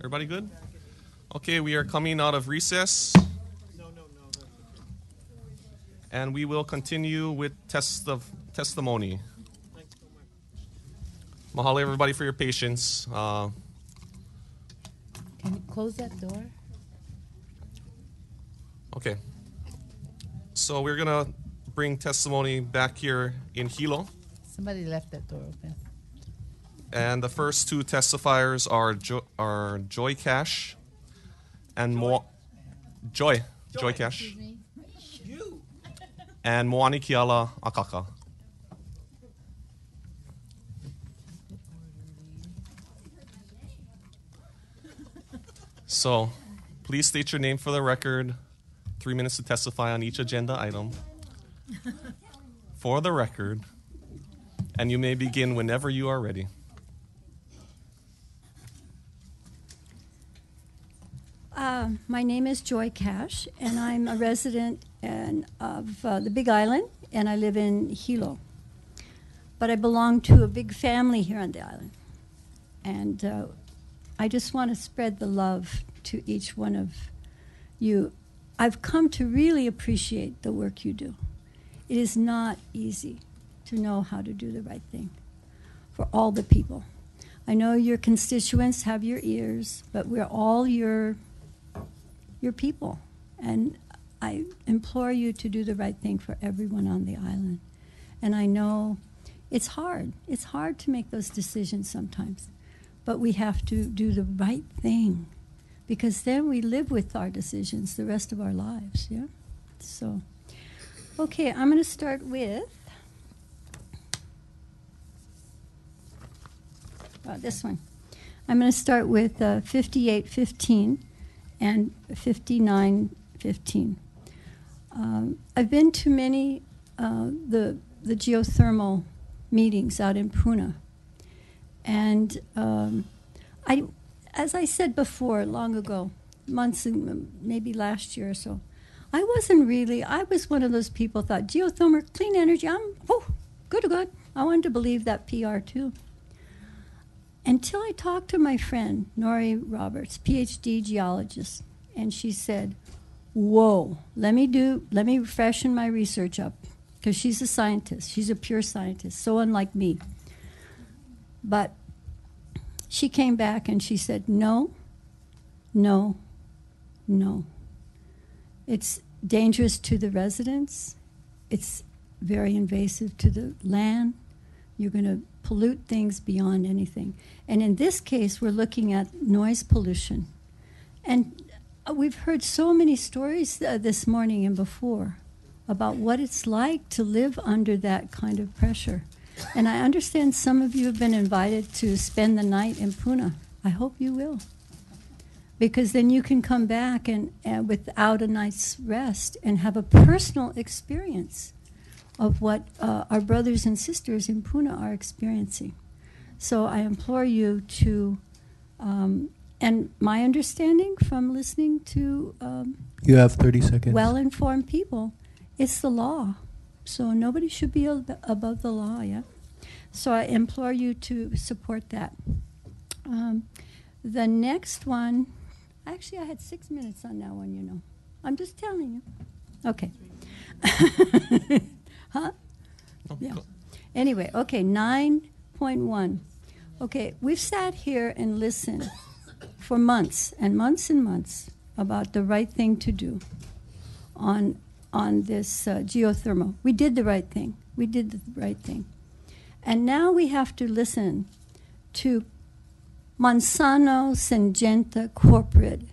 Everybody good? Okay, we are coming out of recess. And we will continue with testimony. Mahalo everybody for your patience. Can you close that door? Okay. So we're going to bring testimony back here in Hilo. Somebody left that door open. And the first two testifiers are Joy Cash and Joy Cash and Moani Kiala Akaka. So, please state your name for the record. 3 minutes to testify on each agenda item. For the record. And you may begin whenever you are ready. My name is Joy Cash, and I'm a resident of the Big Island, and I live in Hilo. But I belong to a big family here on the island. And I just want to spread the love to each one of you. I've come to really appreciate the work you do. It is not easy to know how to do the right thing for all the people. I know your constituents have your ears, but we're all your people. And I implore you to do the right thing for everyone on the island. And I know it's hard. It's hard to make those decisions sometimes. But we have to do the right thing, because then we live with our decisions the rest of our lives, yeah? So, okay, I'm going to start with this one. I'm going to start with 5815 and 5915. I've been to many the geothermal meetings out in Puna. And as I said before, long ago, months, maybe last year or so, I was one of those people thought, geothermal, clean energy, good. I wanted to believe that PR too. Until I talked to my friend, Nori Roberts, PhD geologist, and she said, whoa, let me freshen my research up, because she's a scientist. She's a pure scientist, so unlike me. But she came back and she said, no. It's dangerous to the residents. It's very invasive to the land. You're going to pollute things beyond anything. And in this case, we're looking at noise pollution. And we've heard so many stories this morning and before about what it's like to live under that kind of pressure. And I understand some of you have been invited to spend the night in Puna. I hope you will. Because then you can come back and without a night's rest and have a personal experience of what our brothers and sisters in Puna are experiencing. So I implore you to, and my understanding from listening to you have 30 seconds. Well-informed people, it's the law. So nobody should be above the law, yeah? So I implore you to support that. The next one, actually I had 6 minutes on that one, you know. I'm just telling you. Okay. Huh? Yeah. Anyway, okay, 9.1. Okay, we've sat here and listened for months and months and months about the right thing to do on this geothermal. We did the right thing. And now we have to listen to Monsanto Syngenta corporate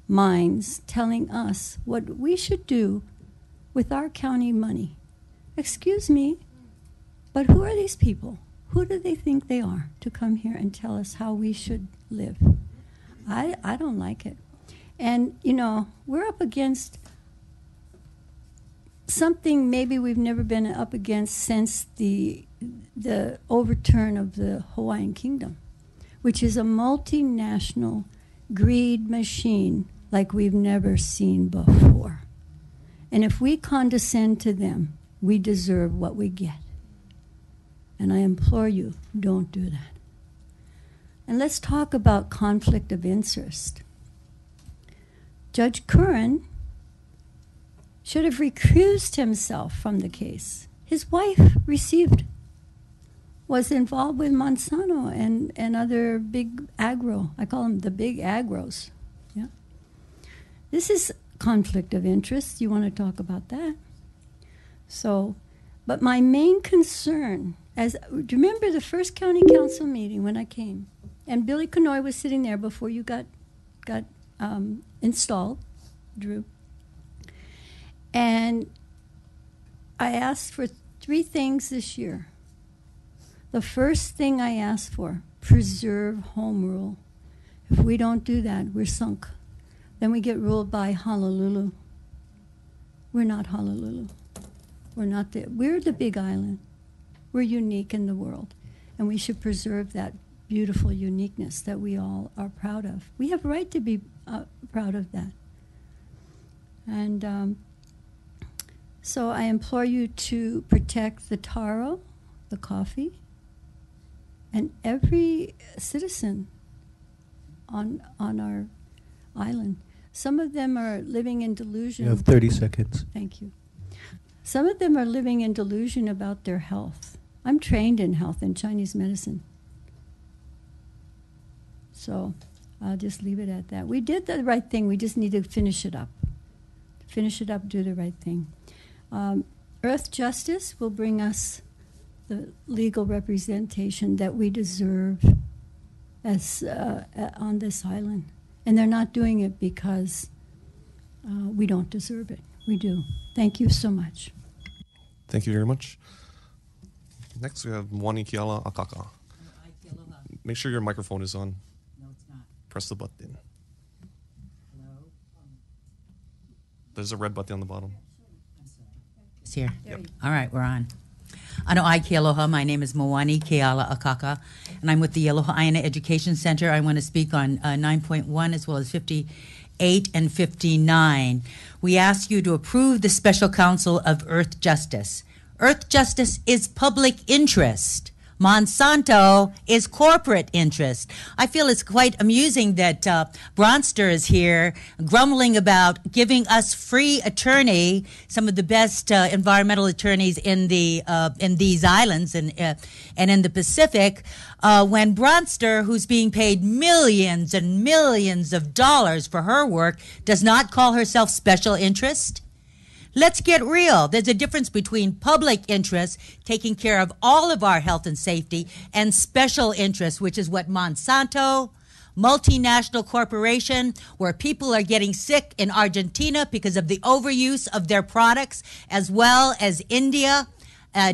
minds telling us what we should do with our county money. Excuse me, but who are these people? Who do they think they are to come here and tell us how we should live? I don't like it. And, you know, we're up against something maybe we've never been up against since the overturn of the Hawaiian Kingdom, which is a multinational greed machine like we've never seen before. And if we condescend to them, we deserve what we get. And I implore you, don't do that. And let's talk about conflict of interest. Judge Curran should have recused himself from the case. His wife was involved with Monsanto and other big agro. I call them the big agros. Yeah. This is conflict of interest. You want to talk about that? So, but my main concern, do you remember the first county council meeting when I came? And Billy Kanoy was sitting there before you got installed, Drew. And I asked for 3 things this year. The first thing I asked for, preserve home rule. If we don't do that, we're sunk. Then we get ruled by Honolulu. We're not Honolulu. We're the Big Island. We're unique in the world. And we should preserve that beautiful uniqueness that we all are proud of. We have a right to be proud of that. And so I implore you to protect the taro, the coffee, and every citizen on our island. Some of them are living in delusion. You have 30 seconds. Thank you. Some of them are living in delusion about their health. I'm trained in health and Chinese medicine. So I'll just leave it at that. We did the right thing. We just need to finish it up. Finish it up, do the right thing. Earth Justice will bring us the legal representation that we deserve as on this island. And they're not doing it because we don't deserve it. We do. Thank you so much. Thank you very much. Next, we have Mwani Kiala Akaka. Make sure your microphone is on. No, it's not. Press the button. Hello? There's a red button on the bottom. I'm sorry. It's here. Yep. All right, we're on. Ano ai ke aloha. My name is Mwani Keala Akaka, and I'm with the Aloha Aina Education Center. I want to speak on 9.1 as well as 58 and 59. We ask you to approve the Special Counsel of Earth Justice. Earth Justice is public interest. Monsanto is corporate interest. I feel it's quite amusing that Bronster is here grumbling about giving us free attorney, some of the best environmental attorneys in these islands and in the Pacific, when Bronster, who's being paid millions and millions of dollars for her work, does not call herself special interest. Let's get real. There's a difference between public interest, taking care of all of our health and safety, and special interest, which is what Monsanto, multinational corporation, where people are getting sick in Argentina because of the overuse of their products, as well as India,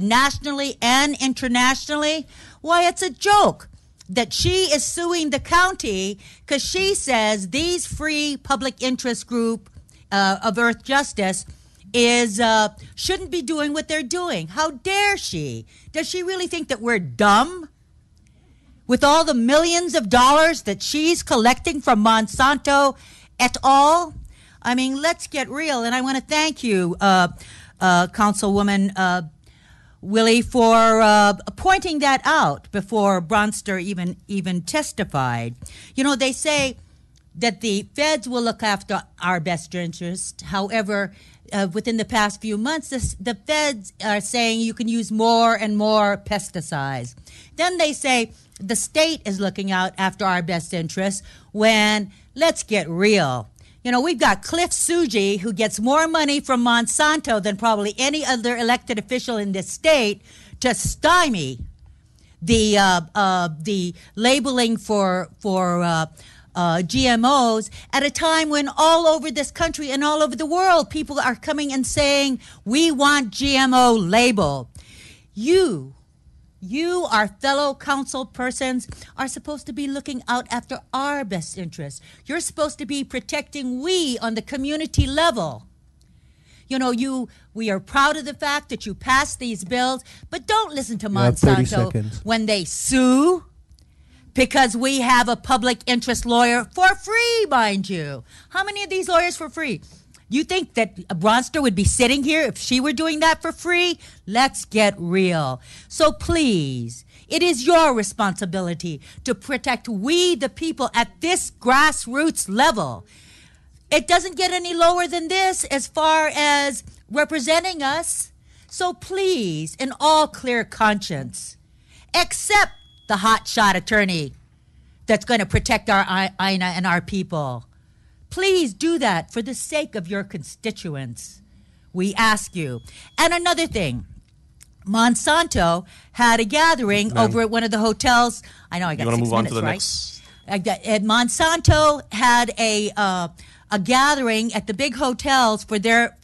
nationally and internationally. Why, it's a joke that she is suing the county because she says these free public interest group of Earth Justice shouldn't be doing what they're doing. How dare she? Does she really think that we're dumb? With all the millions of dollars that she's collecting from Monsanto et al.? I mean, let's get real. And I want to thank you, Councilwoman Willie, for pointing that out before Bronster even testified. You know, they say that the feds will look after our best interest. However, within the past few months, the feds are saying you can use more and more pesticides. Then they say the state is looking out after our best interests when, let's get real. You know, we've got Cliff Suji, who gets more money from Monsanto than probably any other elected official in this state to stymie the labeling for GMOs at a time when all over this country and all over the world, people are coming and saying, we want GMO label. You, our fellow council persons, are supposed to be looking out after our best interests. You're supposed to be protecting we on the community level. You know, we are proud of the fact that you passed these bills, but don't listen to Monsanto when they sue, because we have a public interest lawyer for free, mind you. How many of these lawyers for free? You think that Bronster would be sitting here if she were doing that for free? Let's get real. So please, It is your responsibility to protect we, the people, at this grassroots level. It doesn't get any lower than this as far as representing us. So please, in all clear conscience, accept the hotshot attorney that's going to protect our INA and our people. Please do that for the sake of your constituents. We ask you. And another thing, Monsanto had a gathering over at one of the hotels. I know I got 6 minutes, right? You want to move on to the next? Monsanto had a gathering at the big hotels for their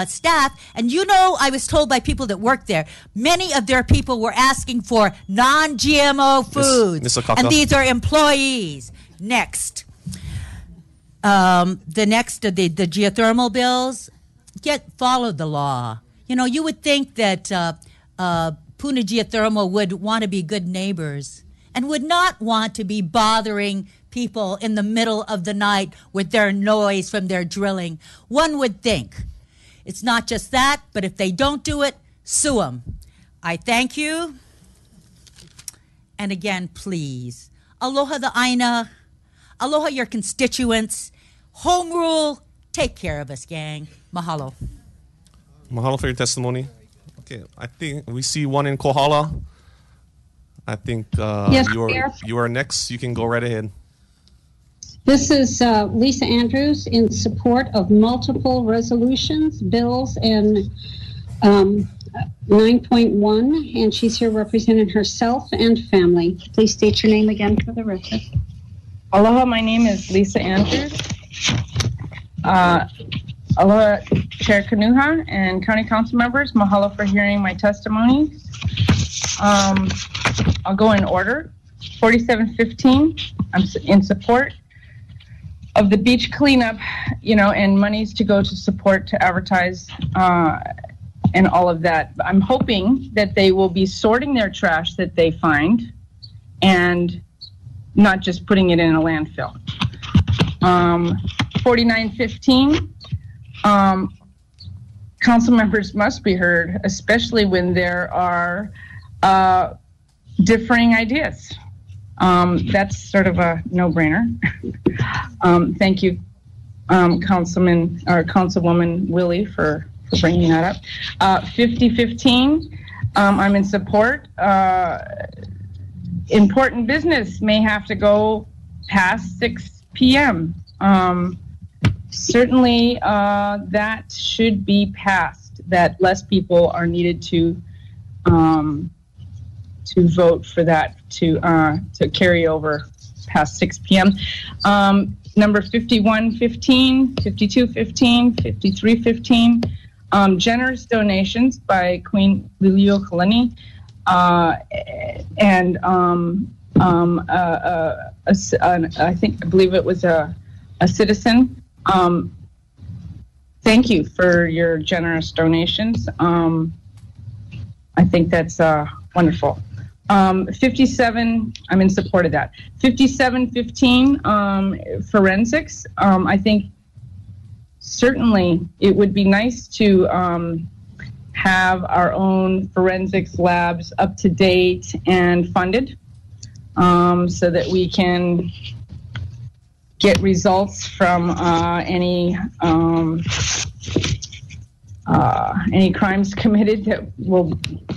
staff, and I was told by people that work there, many of their people were asking for non-GMO foods, and these are employees. Next, the geothermal bills, follow the law. You would think that Puna Geothermal would want to be good neighbors and would not want to be bothering people in the middle of the night with their noise from their drilling. One would think. It's not just that, but if they don't do it, sue them. I thank you. And again, please, aloha the Aina, aloha your constituents. Home rule, take care of us, gang. Mahalo. Mahalo for your testimony. Okay, I think we see one in Kohala. I think yes, you are next. You can go right ahead. This is Lisa Andrews in support of multiple resolutions, bills, and 9.1, and she's here representing herself and family. Please state your name again for the record. Aloha, my name is Lisa Andrews. Aloha, Chair Kanuha and County Council members. Mahalo for hearing my testimony. I'll go in order. 4715, I'm in support of the beach cleanup, and monies to go to support, to advertise, and all of that. I'm hoping that they will be sorting their trash that they find and not just putting it in a landfill. 4915, council members must be heard, especially when there are differing ideas. That's sort of a no-brainer. Thank you, Councilman or Councilwoman Willie, for bringing that up. 5015, I'm in support. Important business may have to go past 6 p.m. Certainly, that should be passed. That less people are needed to vote for that to carry over past 6 p.m. Number 5115, 5215, 5315, generous donations by Queen Liliuokalani, and I believe it was a citizen. Thank you for your generous donations. I think that's wonderful. 57, I'm in support of that. 5715, forensics. I think certainly it would be nice to have our own forensics labs up to date and funded, so that we can get results from any crimes committed that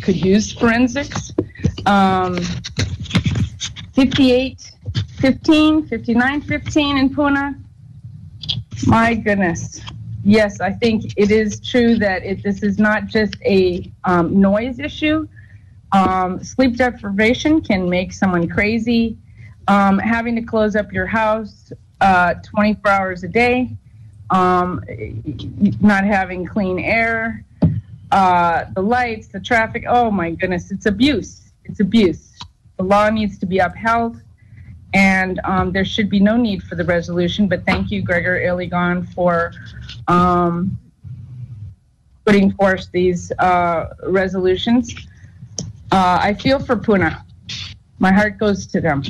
could use forensics. 5815, 5915 in Puna. My goodness. Yes, I think it is true that this is not just a noise issue. Sleep deprivation can make someone crazy. Having to close up your house 24 hours a day, not having clean air, the lights, the traffic, oh my goodness, it's abuse. It's abuse. The law needs to be upheld, and there should be no need for the resolution, but thank you, Gregor Iligan, for putting forth these resolutions. I feel for Puna. My heart goes to them.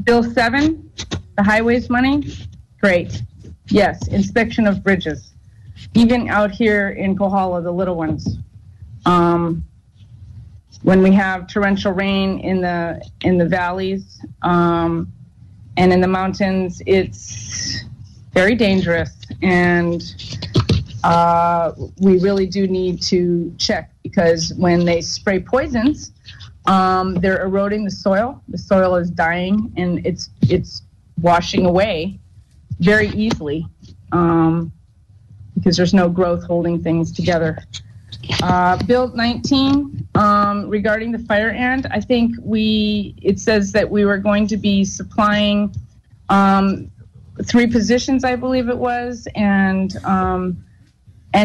Bill 7, the highways money, great. Yes, inspection of bridges. Even out here in Kohala, the little ones. When we have torrential rain in the valleys and in the mountains, it's very dangerous, and we really do need to check, because when they spray poisons, they're eroding the soil. The soil is dying, and it's washing away very easily because there's no growth holding things together. Bill 19, regarding the fire ant, I think it says that we were going to be supplying 3 positions, I believe it was, and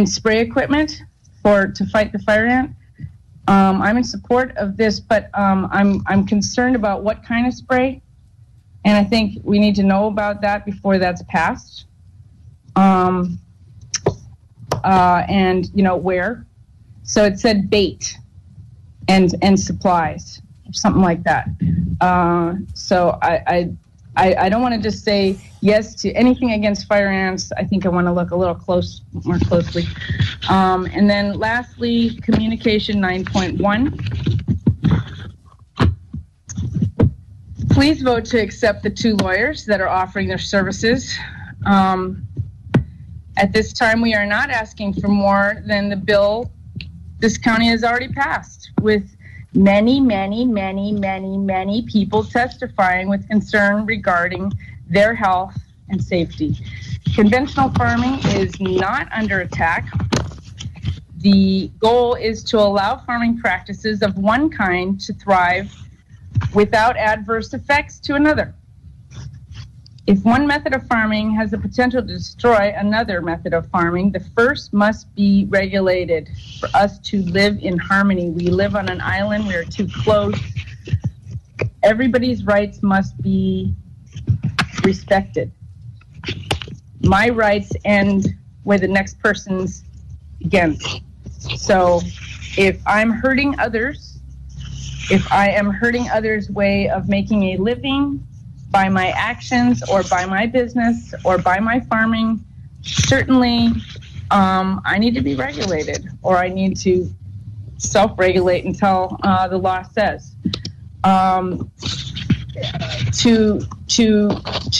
spray equipment to fight the fire ant. I'm in support of this, but I'm concerned about what kind of spray, and I think we need to know about that before that's passed. And where. So it said bait and supplies, something like that. So I don't want to just say yes to anything against fire ants. I think I want to look a little more closely. And then lastly, communication 9.1. Please vote to accept the 2 lawyers that are offering their services. At this time, we are not asking for more than the bill this county has already passed, with many people testifying with concern regarding their health and safety. Conventional farming is not under attack. The goal is to allow farming practices of one kind to thrive without adverse effects to another. If one method of farming has the potential to destroy another method of farming, the first must be regulated for us to live in harmony. We live on an island. We are too close. Everybody's rights must be respected. My rights end where the next person's begins. So if I'm hurting others, if I am hurting others' way of making a living, by my actions or by my business or by my farming, certainly I need to be regulated, or I need to self-regulate until the law says. To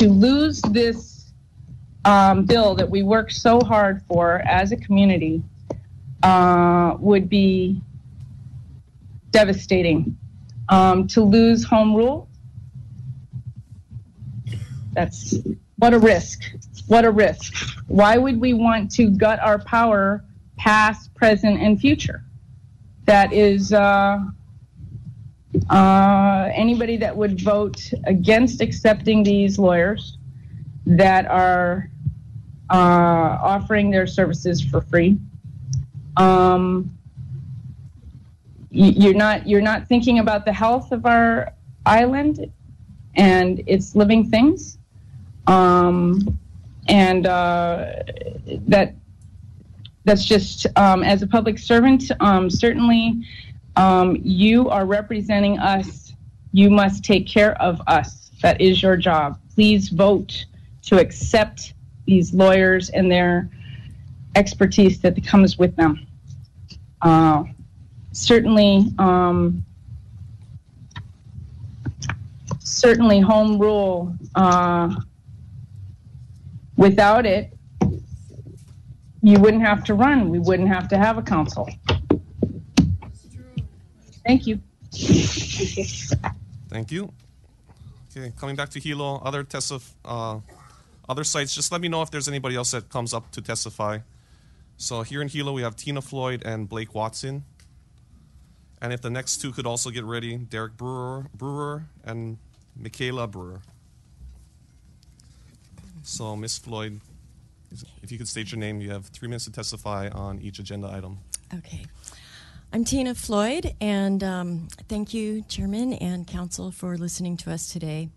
lose this bill that we worked so hard for as a community would be devastating. To lose home rule, that's what a risk. What a risk. Why would we want to gut our power past, present, and future? That is anybody that would vote against accepting these lawyers that are offering their services for free. You're not thinking about the health of our island and its living things. That's just, as a public servant, certainly you are representing us. You must take care of us. That is your job. Please vote to accept these lawyers and their expertise that comes with them. Certainly home rule, without it, you wouldn't have to run. We wouldn't have to have a council. Thank you. Thank you. Okay, coming back to Hilo, other sites, just let me know if there's anybody else that comes up to testify. So here in Hilo, we have Tina Floyd and Blake Watson. And if the next 2 could also get ready, Derek Brewer and Michaela Brewer. So, Ms. Floyd, if you could state your name, you have 3 minutes to testify on each agenda item. Okay. I'm Tina Floyd, and thank you, Chairman and Council, for listening to us today.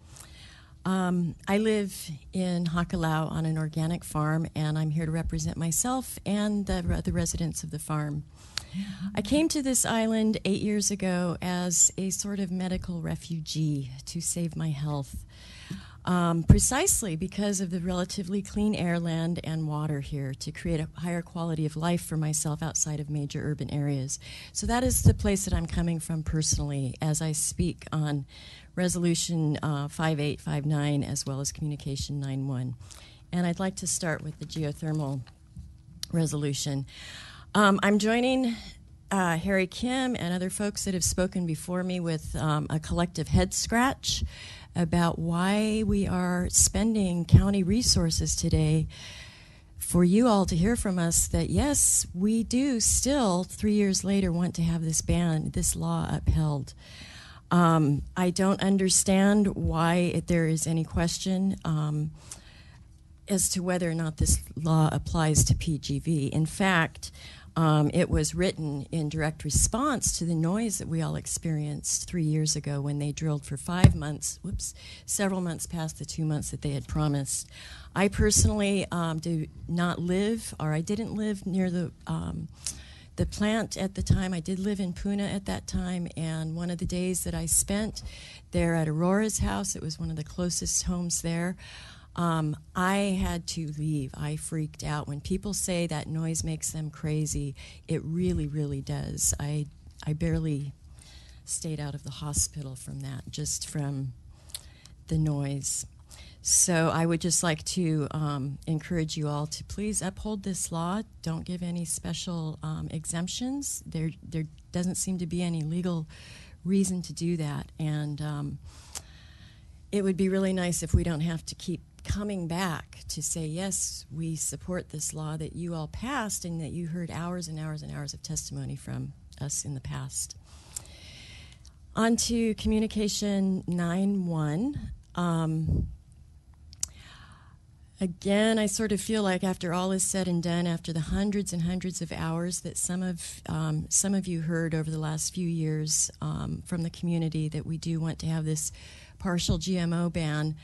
I live in Hakalau on an organic farm, and I'm here to represent myself and the residents of the farm. I came to this island 8 years ago as a sort of medical refugee to save my health. precisely because of the relatively clean air, land, and water here to create a higher quality of life for myself outside of major urban areas. So that is the place that I'm coming from personally as I speak on Resolution 5859 as well as Communication 91. And I'd like to start with the geothermal resolution. I'm joining Harry Kim and other folks that have spoken before me with a collective head scratch about why we are spending county resources today for you all to hear from us that, yes, we do still, 3 years later, want to have this ban, this law upheld. I don't understand why there is any question as to whether or not this law applies to PGV. In fact, it was written in direct response to the noise that we all experienced 3 years ago when they drilled for 5 months, several months past the 2 months that they had promised. I personally do not live, or I didn't live near the plant at the time. I did live in Puna at that time, and one of the days that I spent there at Aurora's house, it was one of the closest homes there, I had to leave. I freaked out. When people say that noise makes them crazy, it really, really does. I barely stayed out of the hospital from that, just from the noise. So I would just like to encourage you all to please uphold this law. Don't give any special exemptions. There doesn't seem to be any legal reason to do that. And it would be really nice if we don't have to keep coming back to say, yes, we support this law that you all passed and that you heard hours and hours and hours of testimony from us in the past. On to Communication 9-1. Again, I sort of feel like after all is said and done, after the hundreds and hundreds of hours that some of you heard over the last few years from the community that we do want to have this partial GMO ban,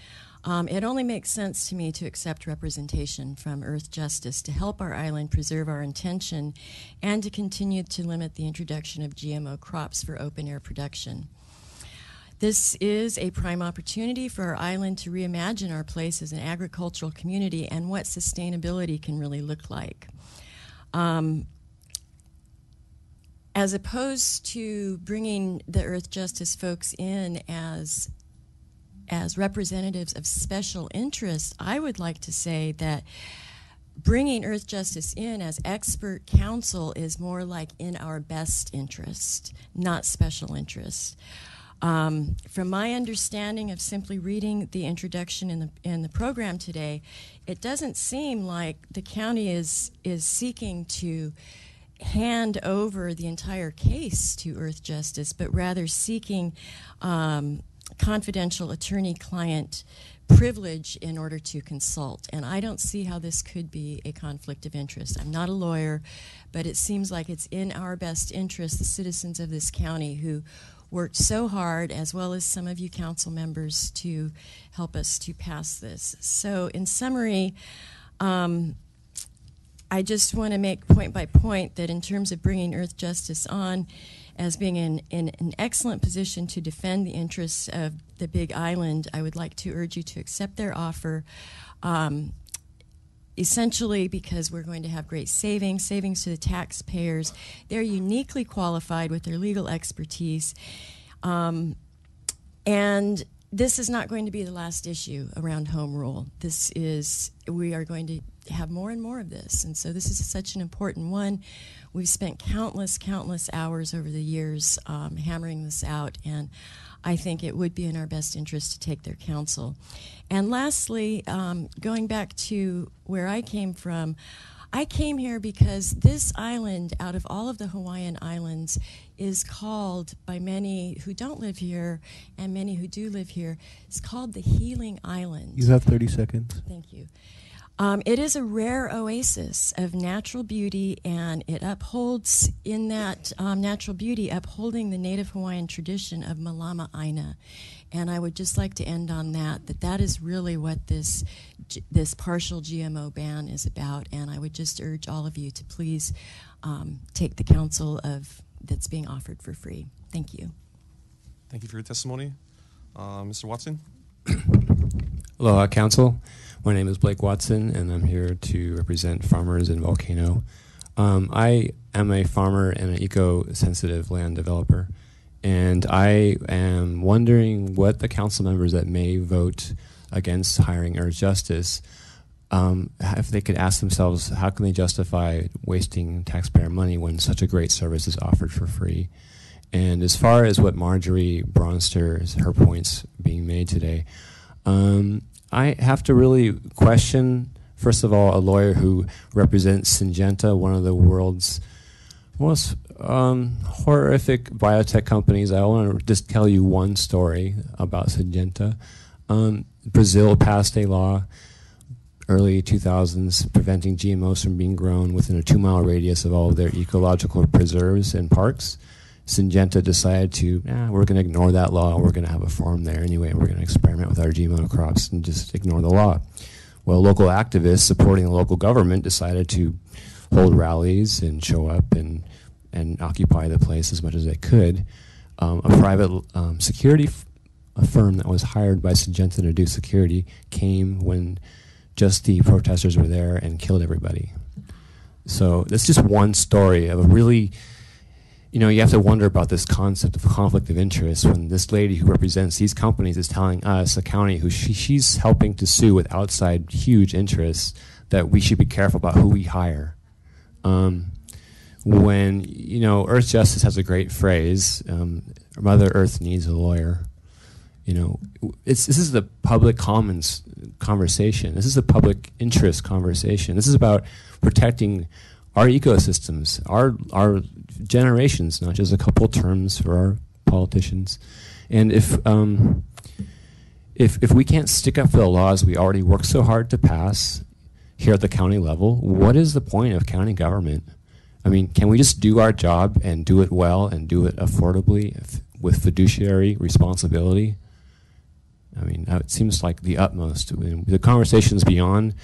it only makes sense to me to accept representation from Earth Justice to help our island preserve our intention and to continue to limit the introduction of GMO crops for open-air production. This is a prime opportunity for our island to reimagine our place as an agricultural community and what sustainability can really look like. As opposed to bringing the Earth Justice folks in as representatives of special interests, I would like to say that bringing Earth Justice in as expert counsel is more like in our best interest, not special interest. From my understanding of simply reading the introduction in the program today, it doesn't seem like the county is seeking to hand over the entire case to Earth Justice, but rather seeking confidential attorney-client privilege in order to consult. And I don't see how this could be a conflict of interest. I'm not a lawyer, but it seems like it's in our best interest, the citizens of this county who worked so hard, as well as some of you council members, to help us to pass this. So in summary, I just want to make point by point that in terms of bringing Earth Justice on as being in an excellent position to defend the interests of the Big Island, I would like to urge you to accept their offer, essentially because we're going to have great savings to the taxpayers. They're uniquely qualified with their legal expertise. And this is not going to be the last issue around home rule. We are going to have more and more of this. And so this is such an important one. We've spent countless hours over the years hammering this out, and I think it would be in our best interest to take their counsel. And lastly, going back to where I came from, I came here because this island, out of all of the Hawaiian islands, is called by many who don't live here and many who do live here, it's called the Healing Island. You have 30 seconds. Thank you. It is a rare oasis of natural beauty, and it upholds, in that natural beauty, upholding the Native Hawaiian tradition of Malama Aina. And I would just like to end on that is really what this partial GMO ban is about. And I would just urge all of you to please take the counsel that's being offered for free. Thank you. Thank you for your testimony. Mr. Watson? Aloha, Council. My name is Blake Watson, and I'm here to represent farmers in Volcano. I am a farmer and an eco-sensitive land developer, and I am wondering what the council members that may vote against hiring Earth Justice, if they could ask themselves, how can they justify wasting taxpayer money when such a great service is offered for free? And as far as what Marjorie Bronster, her points being made today, I have to really question, first of all, a lawyer who represents Syngenta, one of the world's most horrific biotech companies. I want to just tell you one story about Syngenta. Brazil passed a law early 2000s preventing GMOs from being grown within a 2-mile radius of all of their ecological preserves and parks. Syngenta decided to, we're going to ignore that law. We're going to have a farm there anyway. We're going to experiment with our GMO crops and just ignore the law. Well, local activists supporting the local government decided to hold rallies and show up and occupy the place as much as they could. A private security a firm that was hired by Syngenta to do security came when just the protesters were there and killed everybody. So that's just one story of a really, you have to wonder about this concept of conflict of interest when this lady who represents these companies is telling us, a county who she's helping to sue with outside huge interests, that we should be careful about who we hire. When, Earth Justice has a great phrase, Mother Earth needs a lawyer. This is the public commons conversation. This is the public interest conversation. This is about protecting our ecosystems, our generations, not just a couple terms for our politicians. And if we can't stick up for the laws we already work so hard to pass here at the county level, what is the point of county government? I mean, can we just do our job and do it well and do it affordably with fiduciary responsibility? I mean, it seems like the utmost. I mean, the conversation's beyond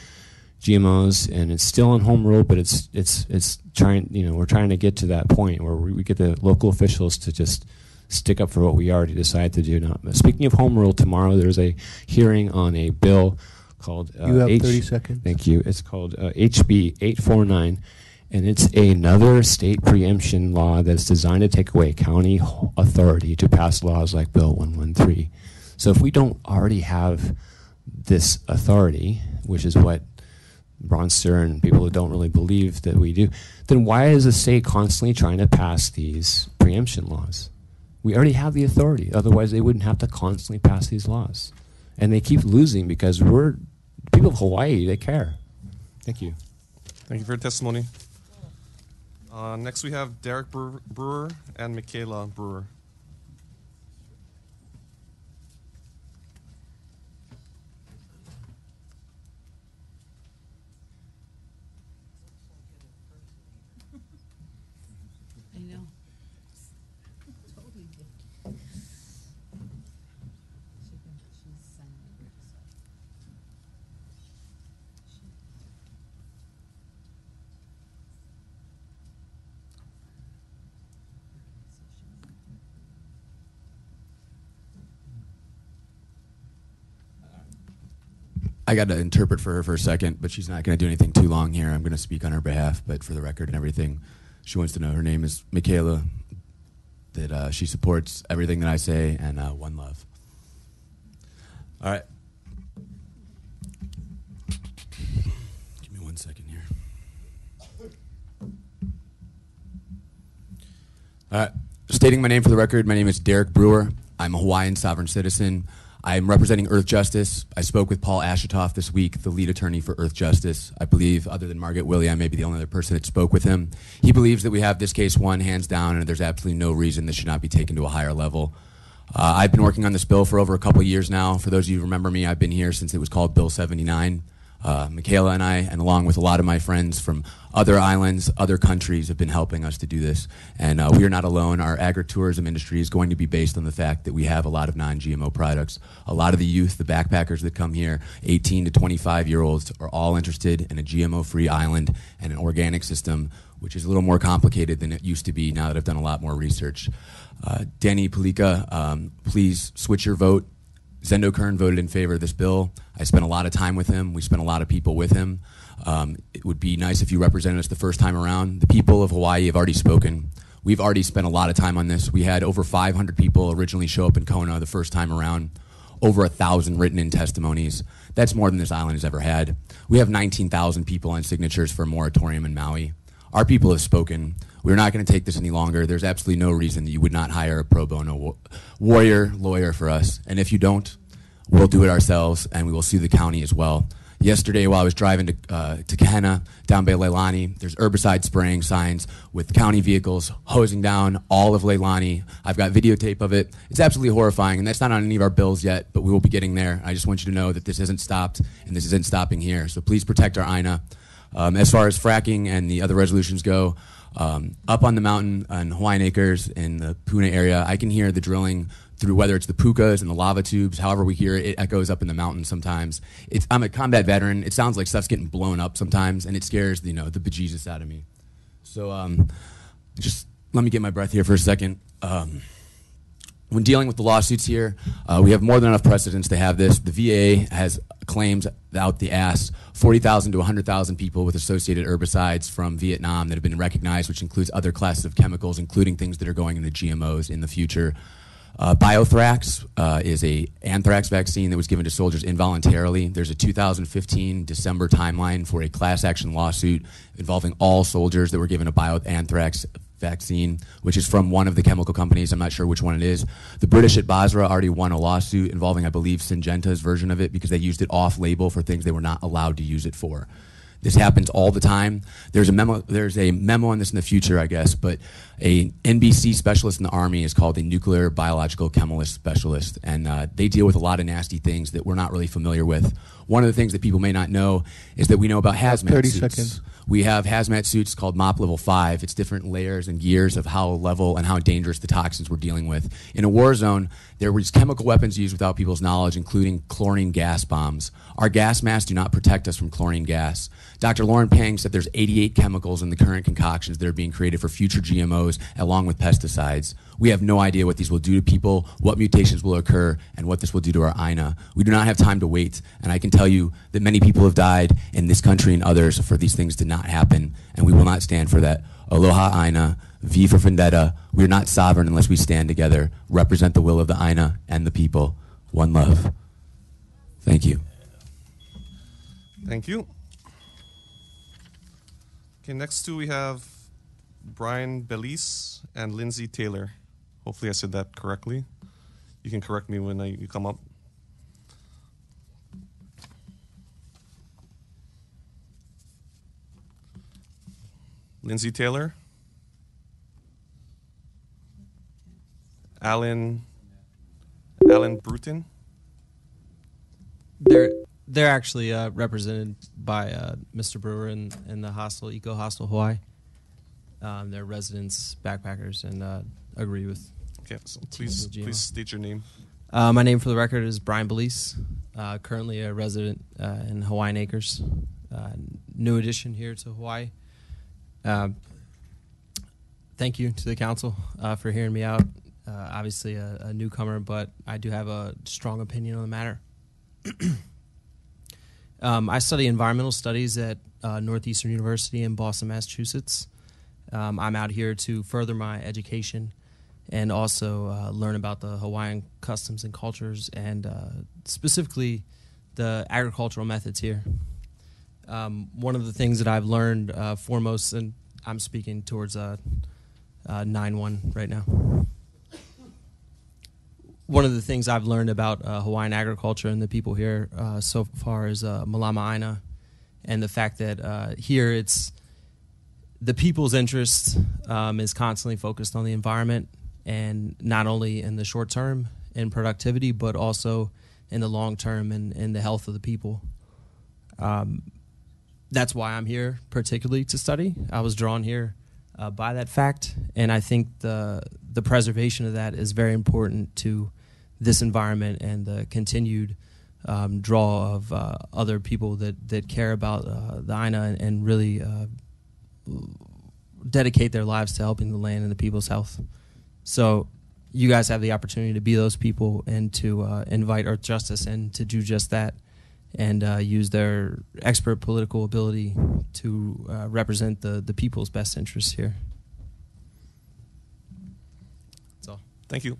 GMOs, and it's still on home rule, but it's trying. We're trying to get to that point where we get the local officials to just stick up for what we already decided to do. Now, speaking of home rule, tomorrow there's a hearing on a bill called. You have 30 seconds. Thank you. It's called HB 849. And it's another state preemption law that's designed to take away county authority to pass laws like Bill 113. So if we don't already have this authority, which is what Bronster and people who don't really believe that we do, then why is the state constantly trying to pass these preemption laws? We already have the authority. Otherwise, they wouldn't have to constantly pass these laws. And they keep losing because people of Hawaii, they care. Thank you. Thank you for your testimony. Next, we have Derek Brewer and Michaela Brewer. I know. I got to interpret for her for a second, but she's not going to do anything too long here. I'm going to speak on her behalf, but for the record and everything, she wants to know her name is Michaela, that she supports everything that I say, and one love. All right. Give me 1 second here. All right. Stating my name for the record, my name is Derek Brewer. I'm a Hawaiian sovereign citizen. I'm representing Earth Justice. I spoke with Paul Ashitoff this week, the lead attorney for Earth Justice. I believe, other than Margaret Willie, I may be the only other person that spoke with him. He believes that we have this case won hands down, and there's absolutely no reason this should not be taken to a higher level. I've been working on this bill for over a couple years now. For those of you who remember me, I've been here since it was called Bill 79. Michaela and I, and along with a lot of my friends from other islands, other countries, have been helping us to do this. And we are not alone. Our agritourism industry is going to be based on the fact that we have a lot of non-GMO products. A lot of the youth, the backpackers that come here, 18 to 25-year-olds, are all interested in a GMO-free island and an organic system, which is a little more complicated than it used to be now that I've done a lot more research. Danny Palika, please switch your vote Zendo Kern voted in favor of this bill. I spent a lot of time with him. We spent a lot of people with him. It would be nice if you represented us the first time around. The people of Hawaii have already spoken. We've already spent a lot of time on this. We had over 500 people originally show up in Kona the first time around, over 1,000 written in testimonies. That's more than this island has ever had. We have 19,000 people on signatures for a moratorium in Maui. Our people have spoken. We're not going to take this any longer. There's absolutely no reason that you would not hire a pro bono warrior lawyer for us. And if you don't, we'll do it ourselves, and we will sue the county as well. Yesterday, while I was driving to Kahena, down by Leilani, there's herbicide spraying signs with county vehicles hosing down all of Leilani. I've got videotape of it. It's absolutely horrifying, and that's not on any of our bills yet, but we will be getting there. I just want you to know that this hasn't stopped, and this isn't stopping here. So please protect our INA. As far as fracking and the other resolutions go, up on the mountain on Hawaiian Acres in the Puna area, I can hear the drilling through whether it's the pukas and the lava tubes, however we hear it, it echoes up in the mountains sometimes. I'm a combat veteran. It sounds like stuff's getting blown up sometimes, and it scares the bejesus out of me. So just let me get my breath here for a second. When dealing with the lawsuits here, we have more than enough precedents to have this. The VA has claims out the ass 40,000 to 100,000 people with associated herbicides from Vietnam that have been recognized, which includes other classes of chemicals, including things that are going into GMOs in the future. Biothrax is a anthrax vaccine that was given to soldiers involuntarily. There's a 2015 December timeline for a class action lawsuit involving all soldiers that were given a bioanthrax vaccine, which is from one of the chemical companies. I'm not sure which one it is. The British at Basra already won a lawsuit involving, I believe, Syngenta's version of it because they used it off-label for things they were not allowed to use it for. This happens all the time. There's a memo on this in the future, I guess, but a NBC specialist in the Army is called a nuclear biological chemist specialist, and they deal with a lot of nasty things that we're not really familiar with. One of the things that people may not know is that we know about hazmat 30 suits. seconds. We have hazmat suits called MOP Level 5. It's different layers and gears of how level and how dangerous the toxins we're dealing with. In a war zone, there was chemical weapons used without people's knowledge, including chlorine gas bombs. Our gas masks do not protect us from chlorine gas. Dr. Lauren Pang said there's 88 chemicals in the current concoctions that are being created for future GMOs, along with pesticides. We have no idea what these will do to people, what mutations will occur, and what this will do to our INA. We do not have time to wait, and I can tell you that many people have died in this country and others for these things to not happen, and we will not stand for that. Aloha INA, V for Vendetta. We are not sovereign unless we stand together, represent the will of the INA and the people. One love. Thank you. Thank you. Okay, next two we have Brian Belize and Lindsay Taylor. Hopefully I said that correctly. You can correct me when you come up. Lindsay Taylor. Alan Bruton. They're actually represented by Mr. Brewer in the hostel, Eco Hostel Hawaii. They're residents, backpackers, and agree with. Okay, so please state your name. My name for the record is Brian Belize, currently a resident in Hawaiian Acres. New addition here to Hawaii. Thank you to the council for hearing me out. Obviously a newcomer, but I do have a strong opinion on the matter. I study environmental studies at Northeastern University in Boston, Massachusetts. I'm out here to further my education and also learn about the Hawaiian customs and cultures and specifically the agricultural methods here. One of the things that I've learned foremost, and I'm speaking towards 9-1 right now. One of the things I've learned about Hawaiian agriculture and the people here so far is Malama Aina, and the fact that here it's the people's interest is constantly focused on the environment, and not only in the short term in productivity, but also in the long term and in the health of the people. That's why I'm here particularly to study. I was drawn here by that fact, and I think the preservation of that is very important to this environment and the continued draw of other people that care about the Aina and really dedicate their lives to helping the land and the people's health. So you guys have the opportunity to be those people and to invite Earth Justice in to do just that and use their expert political ability to represent the people's best interests here. That's all. Thank you.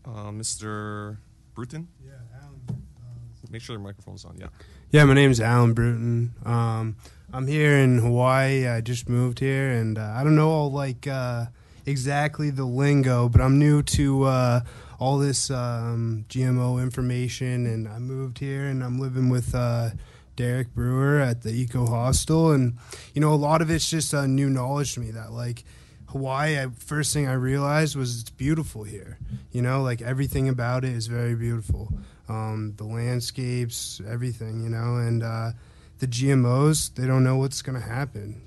Mr. Bruton? Yeah, Alan. Make sure the microphone's on, yeah. Yeah, my name's Alan Bruton. I'm here in Hawaii. I just moved here, and I don't know all, exactly the lingo, but I'm new to all this GMO information, and I moved here, and I'm living with Derek Brewer at the Eco Hostel, and, a lot of it's just new knowledge to me that, Hawaii, first thing I realized was it's beautiful here. Everything about it is very beautiful. The landscapes, everything, and the GMOs, they don't know what's going to happen.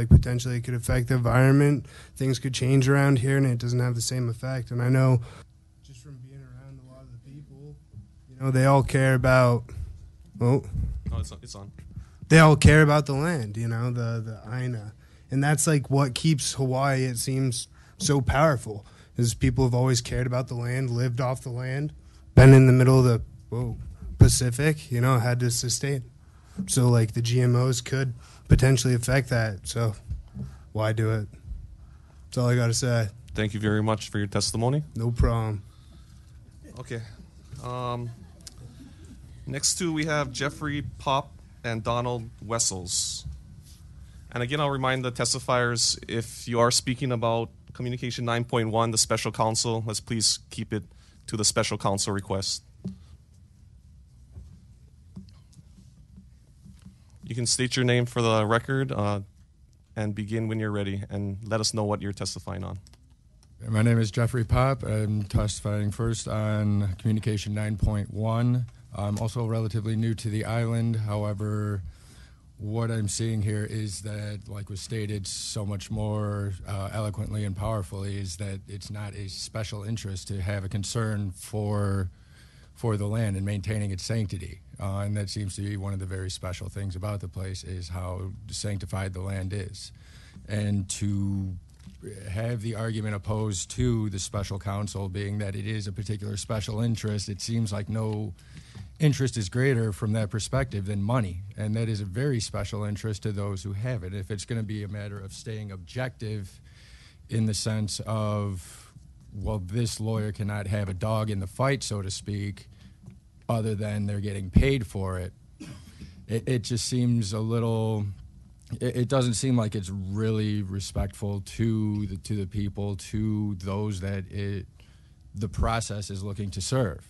Potentially it could affect the environment. Things could change around here, and it doesn't have the same effect. And I know just from being around a lot of the people, they all care about, Oh, it's on. They all care about the land, the Aina. And that's what keeps Hawaii, it seems, so powerful, is people have always cared about the land, lived off the land, been in the middle of the Pacific, had to sustain. So, the GMOs could potentially affect that. So, why do it? That's all I got to say. Thank you very much for your testimony. No problem. Okay. Next two, we have Jeffrey Pop and Donald Wessels. And again, I'll remind the testifiers, if you are speaking about Communication 9.1, the special counsel, let's please keep it to the special counsel request. You can state your name for the record and begin when you're ready, and let us know what you're testifying on. My name is Jeffrey Pop. I'm testifying first on Communication 9.1. I'm also relatively new to the island. However, what I'm seeing here is that, like was stated so much more eloquently and powerfully, is that it's not a special interest to have a concern for the land and maintaining its sanctity. And that seems to be one of the very special things about the place, is how sanctified the land is. And to have the argument opposed to the special counsel being that it is a particular special interest, it seems like no interest is greater from that perspective than money, and that is a very special interest to those who have it. If it's going to be a matter of staying objective in the sense of, well, this lawyer cannot have a dog in the fight, so to speak, other than they're getting paid for it, it just seems a little, it doesn't seem like it's really respectful to the people, to those that the process is looking to serve.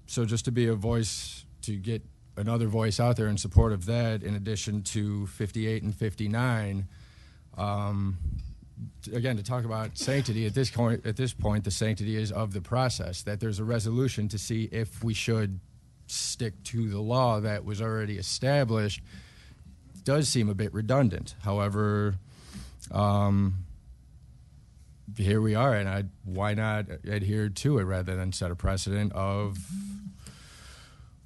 So just to be a voice, to get another voice out there in support of that, in addition to 58 and 59, again, to talk about sanctity, at this point, the sanctity is of the process, that there's a resolution to see if we should stick to the law that was already established, does seem a bit redundant. However, here we are, and why not adhere to it rather than set a precedent of,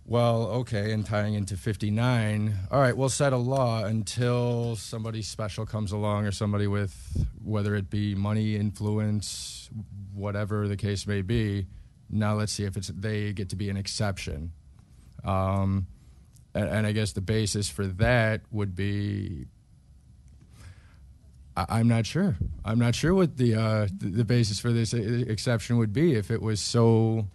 well, okay, and tying into 59, all right, we'll set a law until somebody special comes along, or somebody with, whether it be money, influence, whatever the case may be. Now let's see if they get to be an exception. And I guess the basis for that would be, I'm not sure. I'm not sure what the basis for this exception would be if it was so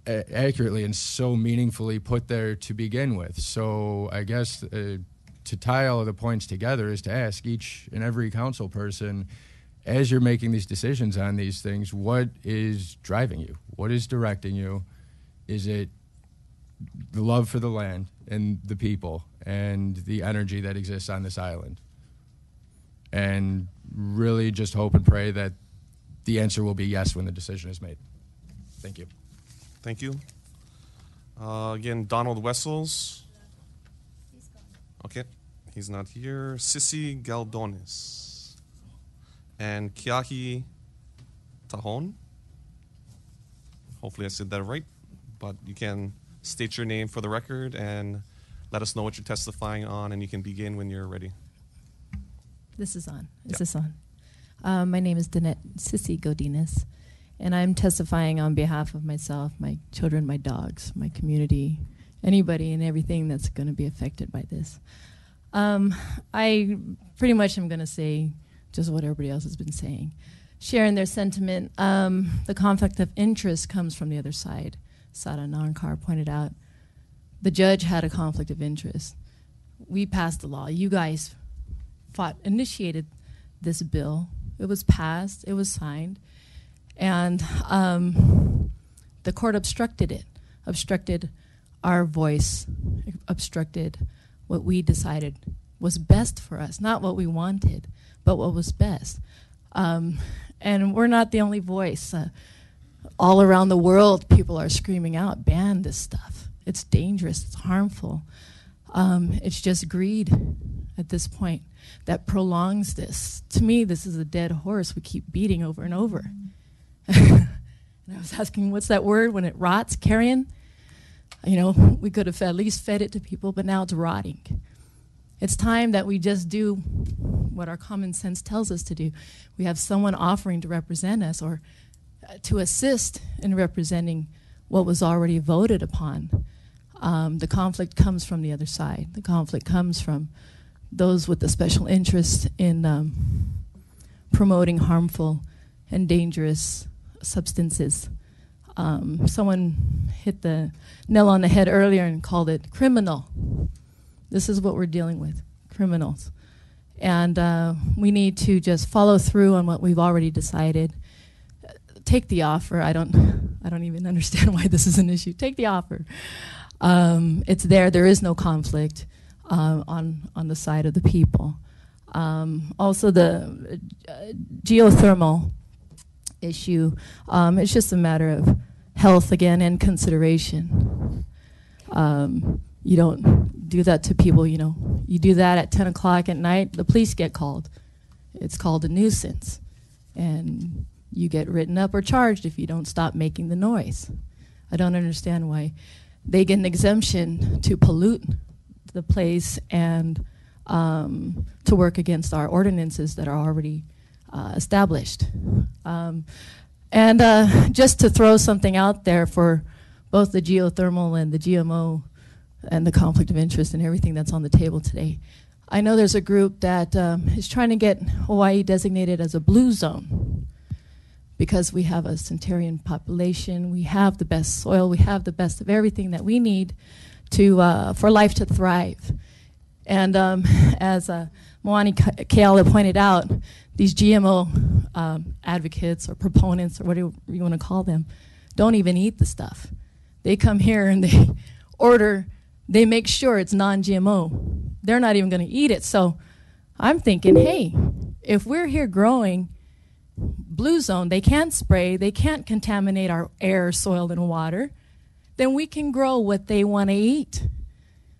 accurately and so meaningfully put there to begin with. So I guess to tie all of the points together is to ask each and every council person, as you're making these decisions on these things, what is driving you? What is directing you? Is it the love for the land and the people and the energy that exists on this island? And really just hope and pray that the answer will be yes when the decision is made. Thank you. Thank you. Again, Donald Wessels. Okay, he's not here. Sissy Galdonis. And Kiahi Tahon. Hopefully I said that right, but you can state your name for the record and let us know what you're testifying on, and you can begin when you're ready. This is on. Is Yeah. this on? My name is Danette Sissy Godinez, and I'm testifying on behalf of myself, my children, my dogs, my community, anybody and everything that's going to be affected by this. I pretty much am going to say just what everybody else has been saying. Sharing their sentiment, the conflict of interest comes from the other side. Sada Nankar pointed out the judge had a conflict of interest. We passed the law. You guys initiated this bill. It was passed. It was signed. And the court obstructed it, obstructed our voice, obstructed what we decided was best for us, not what we wanted, but what was best. And we're not the only voice. All around the world, people are screaming out, ban this stuff. It's dangerous, it's harmful. It's just greed at this point that prolongs this. To me, this is a dead horse we keep beating over and over. And I was asking, what's that word when it rots? Carrion? You know, we could have at least fed it to people, but now it's rotting. It's time that we just do what our common sense tells us to do. We have someone offering to represent us or to assist in representing what was already voted upon. The conflict comes from the other side. The conflict comes from those with the special interest in promoting harmful and dangerous substances. Someone hit the nail on the head earlier and called it criminal. This is what we're dealing with, criminals. And we need to just follow through on what we've already decided. Take the offer. I don't even understand why this is an issue. Take the offer. It's there. There is no conflict on the side of the people. Also, the geothermal issue. It's just a matter of health again and consideration. You don't do that to people, you know. You do that at 10 o'clock at night, the police get called. It's called a nuisance. And you get written up or charged if you don't stop making the noise. I don't understand why they get an exemption to pollute the place and to work against our ordinances that are already established. Just to throw something out there for both the geothermal and the GMO and the conflict of interest and everything that's on the table today. I know there's a group that is trying to get Hawaii designated as a blue zone because we have a centenarian population, we have the best soil, we have the best of everything that we need to for life to thrive. And as Moani Keala pointed out, these GMO advocates or proponents or whatever you want to call them don't even eat the stuff. They come here and they order, they make sure it's non-GMO. They're not even going to eat it. So I'm thinking, hey, if we're here growing blue zone, they can't spray, they can't contaminate our air, soil, and water, then we can grow what they want to eat.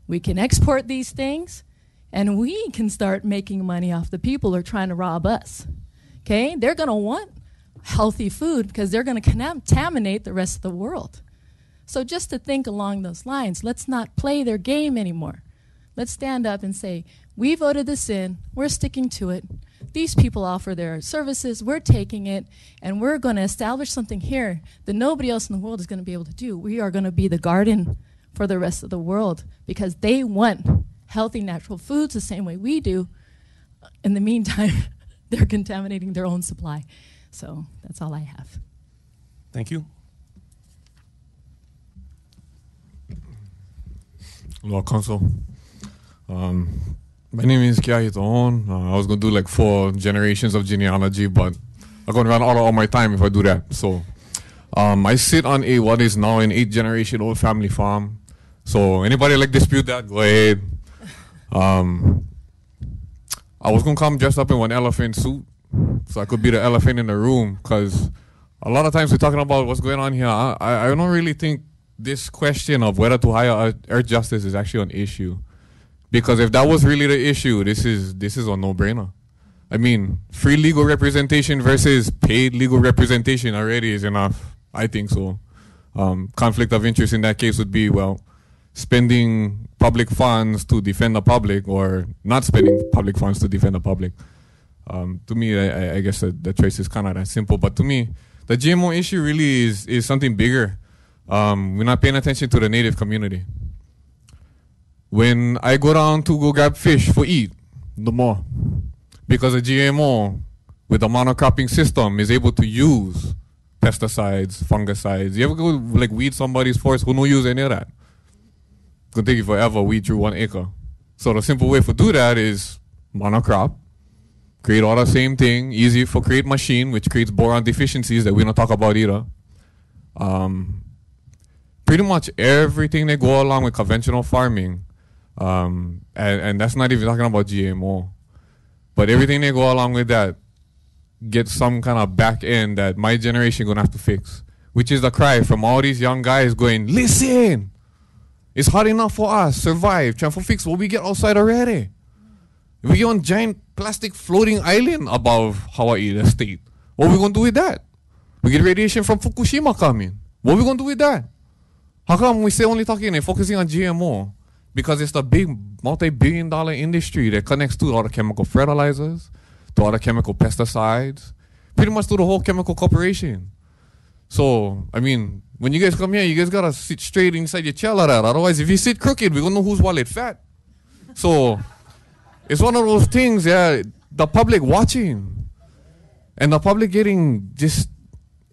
We can export these things, and we can start making money off the people who are trying to rob us. Okay? They're going to want healthy food because they're going to contaminate the rest of the world. So just to think along those lines, let's not play their game anymore. Let's stand up and say, we voted this in, we're sticking to it. These people offer their services, we're taking it, and we're going to establish something here that nobody else in the world is going to be able to do. We are going to be the garden for the rest of the world because they want healthy, natural foods the same way we do. In the meantime, they're contaminating their own supply. So that's all I have. Thank you. Law Council. My name is Kia Hitohon. I was going to do like 4 generations of genealogy, but I'm going to run out of all my time if I do that. So I sit on what is now an 8th-generation old family farm. So anybody like dispute that, go ahead. I was going to come dressed up in one elephant suit so I could be the elephant in the room because a lot of times we're talking about what's going on here. I don't really think this question of whether to hire Earth Justice is actually an issue. Because if that was really the issue, this is a no-brainer. I mean, free legal representation versus paid legal representation already is enough. I think so. Conflict of interest in that case would be, well, spending public funds to defend the public or not spending public funds to defend the public. To me, I guess the choice is kind of that simple. But to me, the GMO issue really is something bigger. We're not paying attention to the native community. When I go down to go grab fish for eat, the more. Because a GMO with a monocropping system is able to use pesticides, fungicides. You ever go like weed somebody's forest who don't use any of that? It's gonna take you forever weed through 1 acre. So the simple way to do that is monocrop, create all the same thing, easy for create machine, which creates boron deficiencies that we don't talk about either. Pretty much everything that go along with conventional farming, and that's not even talking about GMO, but everything that go along with that gets some kind of back end that my generation gonna have to fix, which is the cry from all these young guys going, listen, it's hard enough for us, survive, trying to fix what we get outside already. We get on giant plastic floating island above Hawaii, the state. What are we gonna do with that? We get radiation from Fukushima coming. What are we gonna do with that? How come we say only talking and focusing on GMO? Because it's the big multi-billion-dollar industry that connects to all the chemical fertilizers, to all the chemical pesticides, pretty much to the whole chemical corporation. So, I mean, when you guys come here, you guys gotta sit straight inside your chair like that. Otherwise, if you sit crooked, we're gonna know whose wallet fat. So, it's one of those things, yeah, the public watching. And the public getting just,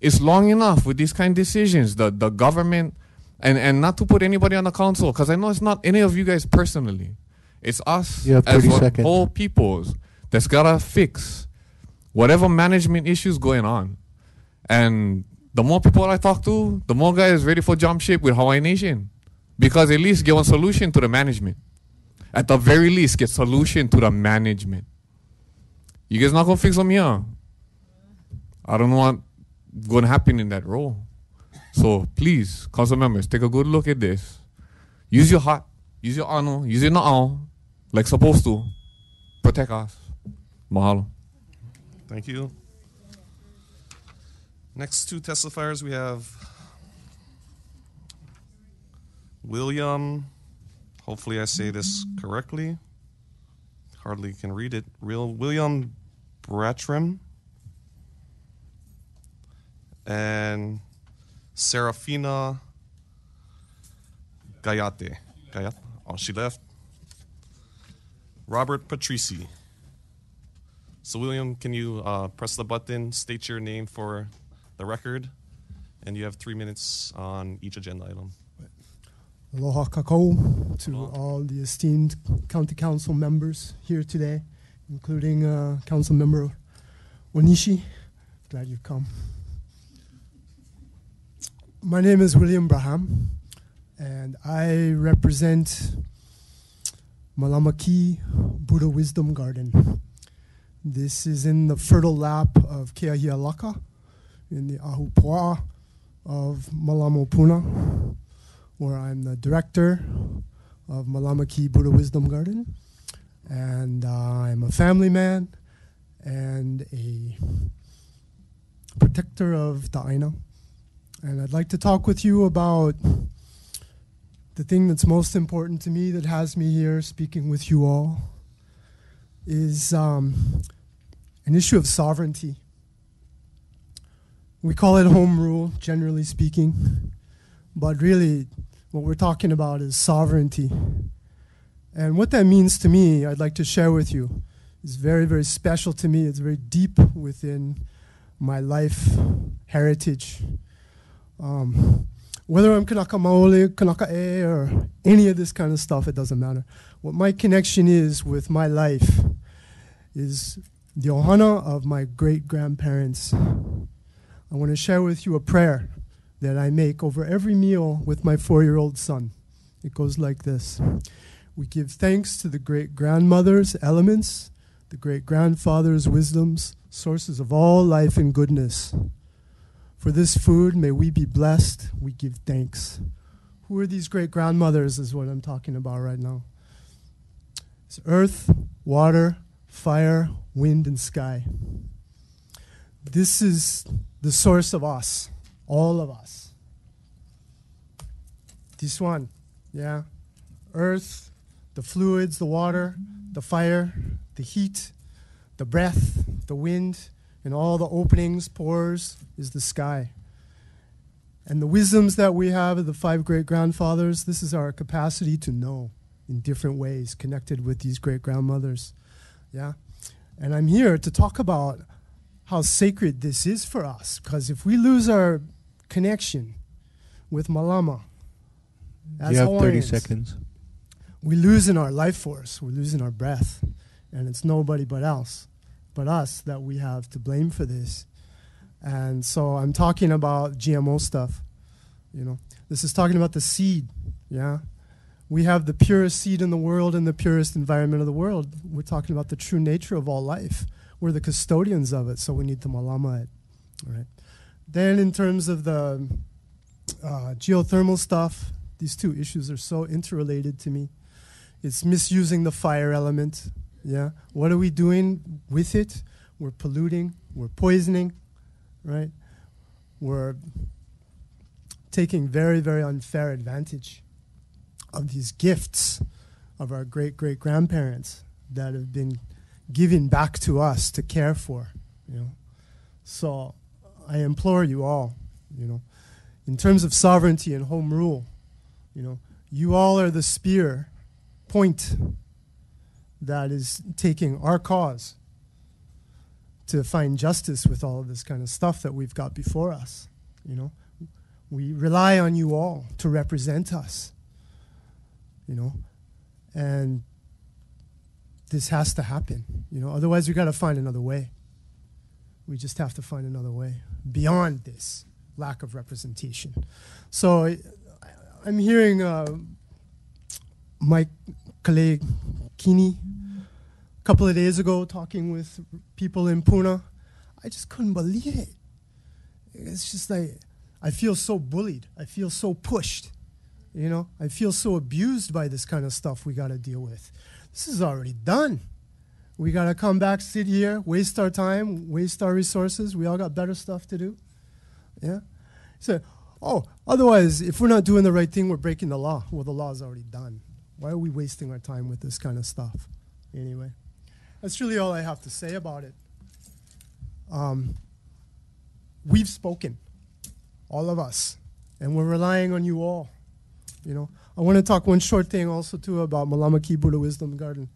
it's long enough with these kind of decisions. The government, and not to put anybody on the council, because I know it's not any of you guys personally. It's us You have as 30 seconds. whole peoples that's gotta fix whatever management issues going on. And the more people I talk to, the more guys ready for jump ship with Hawaii Nation. Because at least get one solution to the management. At the very least, get solution to the management. You guys not gonna fix them here. I don't know what's gonna happen in that role. So please, council members, take a good look at this. Use your heart, use your honor, use your na'au, like supposed to. Protect us. Mahalo. Thank you. Next two testifiers, we have William, hopefully I say this correctly, hardly can read it, William Bratrim and Serafina Gayate. Oh, she left. Robert Patrici. So William, can you press the button, state your name for the record, and you have 3 minutes on each agenda item. Aloha kakau to all the esteemed county council members here today, including council member Onishi. Glad you've come. My name is William Braham, and I represent Malamaki Buddha Wisdom Garden. This is in the fertile lap of Keahialaka, in the Ahupua'a of Malamo Puna, where I'm the director of Malamaki Buddha Wisdom Garden. And I'm a family man and a protector of Ta'aina. And I'd like to talk with you about the thing that's most important to me that has me here speaking with you all is an issue of sovereignty. We call it home rule, generally speaking, but really what we're talking about is sovereignty. And what that means to me, I'd like to share with you, is very, very special to me. It's very deep within my life heritage. Whether I'm Kanaka Maoli, Kanaka E, or any of this kind of stuff, it doesn't matter. What my connection is with my life is the ohana of my great-grandparents. I want to share with you a prayer that I make over every meal with my 4-year-old son. It goes like this. We give thanks to the great-grandmother's elements, the great-grandfather's wisdoms, sources of all life and goodness. For this food, may we be blessed. We give thanks. Who are these great-grandmothers is what I'm talking about right now. It's earth, water, fire, wind, and sky. This is the source of us, all of us. This one, yeah. Earth, the fluids, the water, the fire, the heat, the breath, the wind, and all the openings, pores is the sky. And the wisdoms that we have of the 5 great-grandfathers, this is our capacity to know in different ways, connected with these great-grandmothers. Yeah? And I'm here to talk about how sacred this is for us, because if we lose our connection with Malama, as You have 30 Hawaiians, seconds. we lose in our life force, we're losing our breath, and it's nobody but us that we have to blame for this. And so I'm talking about GMO stuff, you know. This is talking about the seed, yeah. We have the purest seed in the world and the purest environment of the world. We're talking about the true nature of all life. We're the custodians of it, so we need to malama it, all right. Then in terms of the geothermal stuff, these two issues are so interrelated to me. It's misusing the fire element, yeah. What are we doing with it? We're polluting, we're poisoning, right? We're taking very, very unfair advantage of these gifts of our great-great-grandparents that have been given back to us to care for, you know. So I implore you all, you know, in terms of sovereignty and home rule, you know, you all are the spear point that is taking our cause to find justice with all of this kind of stuff that we've got before us, you know. We rely on you all to represent us, you know, and this has to happen, you know. Otherwise, we got to find another way. We just have to find another way beyond this lack of representation. So I'm hearing Mike Kale Kini a couple of days ago talking with people in Puna. I just couldn't believe it. It's just like, I feel so bullied. I feel so pushed. You know, I feel so abused by this kind of stuff we got to deal with. This is already done. We got to come back, sit here, waste our time, waste our resources. We all got better stuff to do. Yeah? So, otherwise, if we're not doing the right thing, we're breaking the law. Well, the law is already done. Why are we wasting our time with this kind of stuff? Anyway, that's really all I have to say about it. We've spoken, all of us, and we're relying on you all. You know, I want to talk one short thing also too about Malamaki Buddha Wisdom Garden.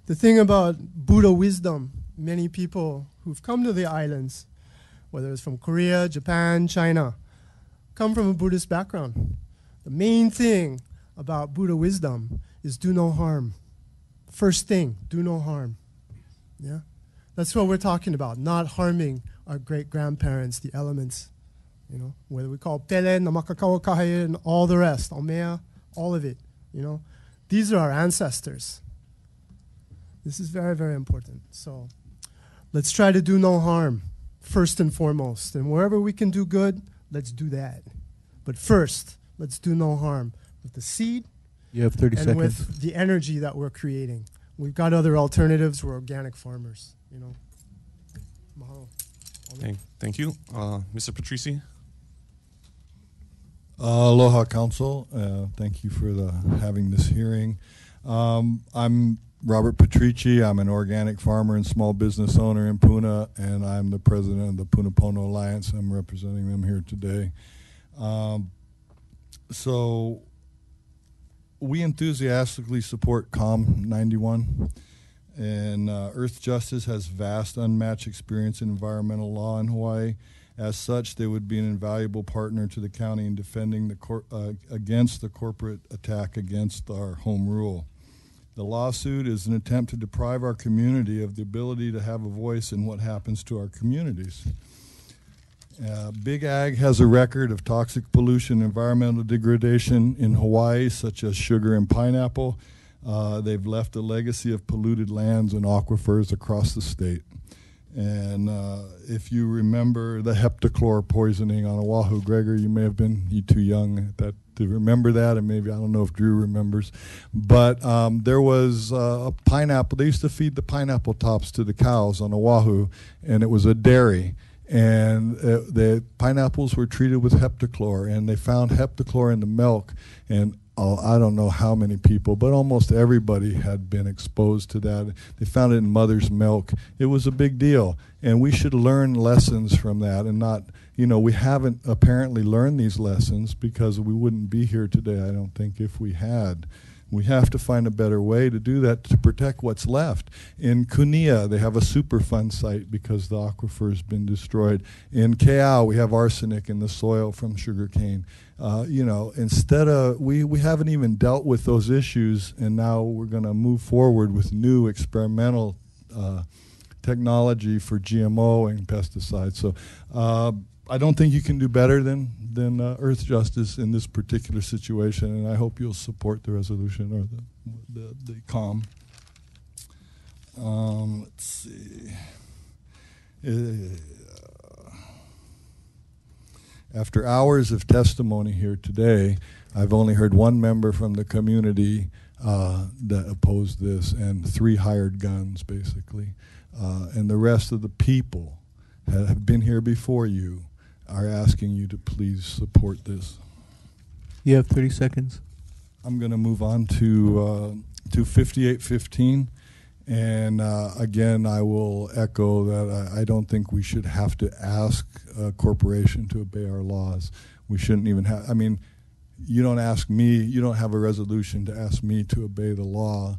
The thing about Buddha wisdom, many people who've come to the islands, whether it's from Korea, Japan, China, come from a Buddhist background. The main thing about Buddha wisdom is do no harm. First thing, do no harm. Yeah? That's what we're talking about, not harming our great-grandparents, the elements. You know, whether we call Pele, Namakakawa Kahaye, and all the rest, Almea, all of it, you know. These are our ancestors. This is very, very important. So let's try to do no harm, first and foremost. And wherever we can do good, let's do that. But first, let's do no harm with the seed. You have 30 and seconds. with the energy that we're creating. We've got other alternatives. We're organic farmers, you know. Mahalo. Thank you. Mr. Patrici? Aloha, Council. Thank you for having this hearing. I'm Robert Patrici. I'm an organic farmer and small business owner in Puna, and I'm the president of the Punapono Alliance. I'm representing them here today. So we enthusiastically support COM 91, and Earth Justice has vast unmatched experience in environmental law in Hawaii. As such, they would be an invaluable partner to the county in defending against the corporate attack against our home rule. The lawsuit is an attempt to deprive our community of the ability to have a voice in what happens to our communities. Big Ag has a record of toxic pollution and environmental degradation in Hawaii, such as sugar and pineapple. They've left a legacy of polluted lands and aquifers across the state. And if you remember the heptachlor poisoning on Oahu, Gregor, you may have been too young to remember that, and maybe, I don't know if Drew remembers. But there was a pineapple. They used to feed the pineapple tops to the cows on Oahu, and it was a dairy. And the pineapples were treated with heptachlor, and they found heptachlor in the milk. And I don't know how many people, but almost everybody had been exposed to that. They found it in mother's milk. It was a big deal, and we should learn lessons from that and not, we haven't apparently learned these lessons because we wouldn't be here today, I don't think, if we had. We have to find a better way to do that to protect what's left. In Kunia, they have a Superfund site because the aquifer has been destroyed. In Keao, we have arsenic in the soil from sugarcane. Instead of, we haven't even dealt with those issues, and now we're going to move forward with new experimental technology for GMO and pesticides. So I don't think you can do better than Earth Justice in this particular situation, and I hope you'll support the resolution or the COM. Let's see. After hours of testimony here today, I've only heard one member from the community that opposed this, and 3 hired guns, basically. And the rest of the people have been here before you are asking you to please support this. You have 30 seconds. I'm going to move on to 5815. And again, I will echo that I don't think we should have to ask a corporation to obey our laws. We shouldn't even have, you don't ask me, you don't have a resolution to ask me to obey the law.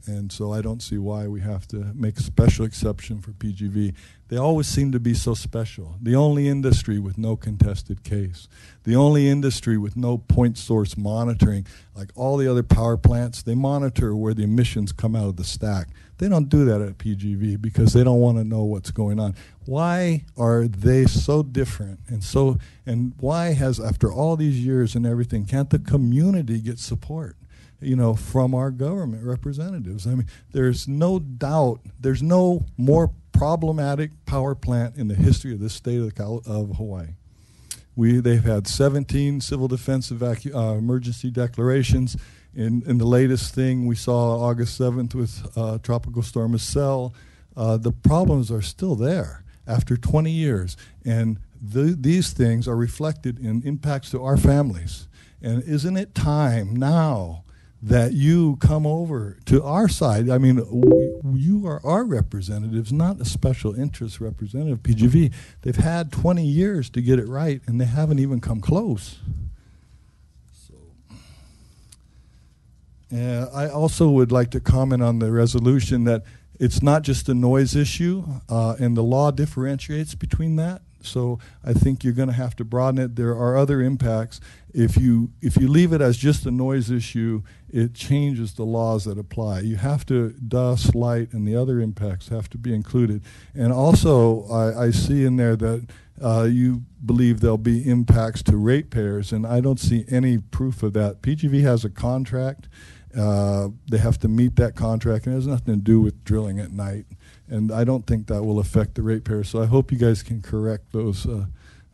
And so I don't see why we have to make a special exception for PGV. They always seem to be so special. The only industry with no contested case. The only industry with no point source monitoring. Like all the other power plants, they monitor where the emissions come out of the stack. They don't do that at PGV because they don't want to know what's going on. Why are they so different? And why has, after all these years and everything, can't the community get support? From our government representatives. There's no doubt, there's no more problematic power plant in the history of this state of Hawaii. They've had 17 civil defense emergency declarations. In the latest thing we saw August 7th with Tropical Storm Estelle, the problems are still there after 20 years. And these things are reflected in impacts to our families. And isn't it time now that you come over to our side? You are our representatives, not a special interest representative, PGV. They've had 20 years to get it right, and they haven't even come close. I also would like to comment on the resolution that it's not just a noise issue, and the law differentiates between that. So I think you're going to have to broaden it. There are other impacts. If you leave it as just a noise issue, it changes the laws that apply. You have to, dust, light, and the other impacts have to be included. And also, I see in there that you believe there'll be impacts to ratepayers, and I don't see any proof of that. PGV has a contract. They have to meet that contract, and it has nothing to do with drilling at night. And I don't think that will affect the ratepayers. So I hope you guys can correct those.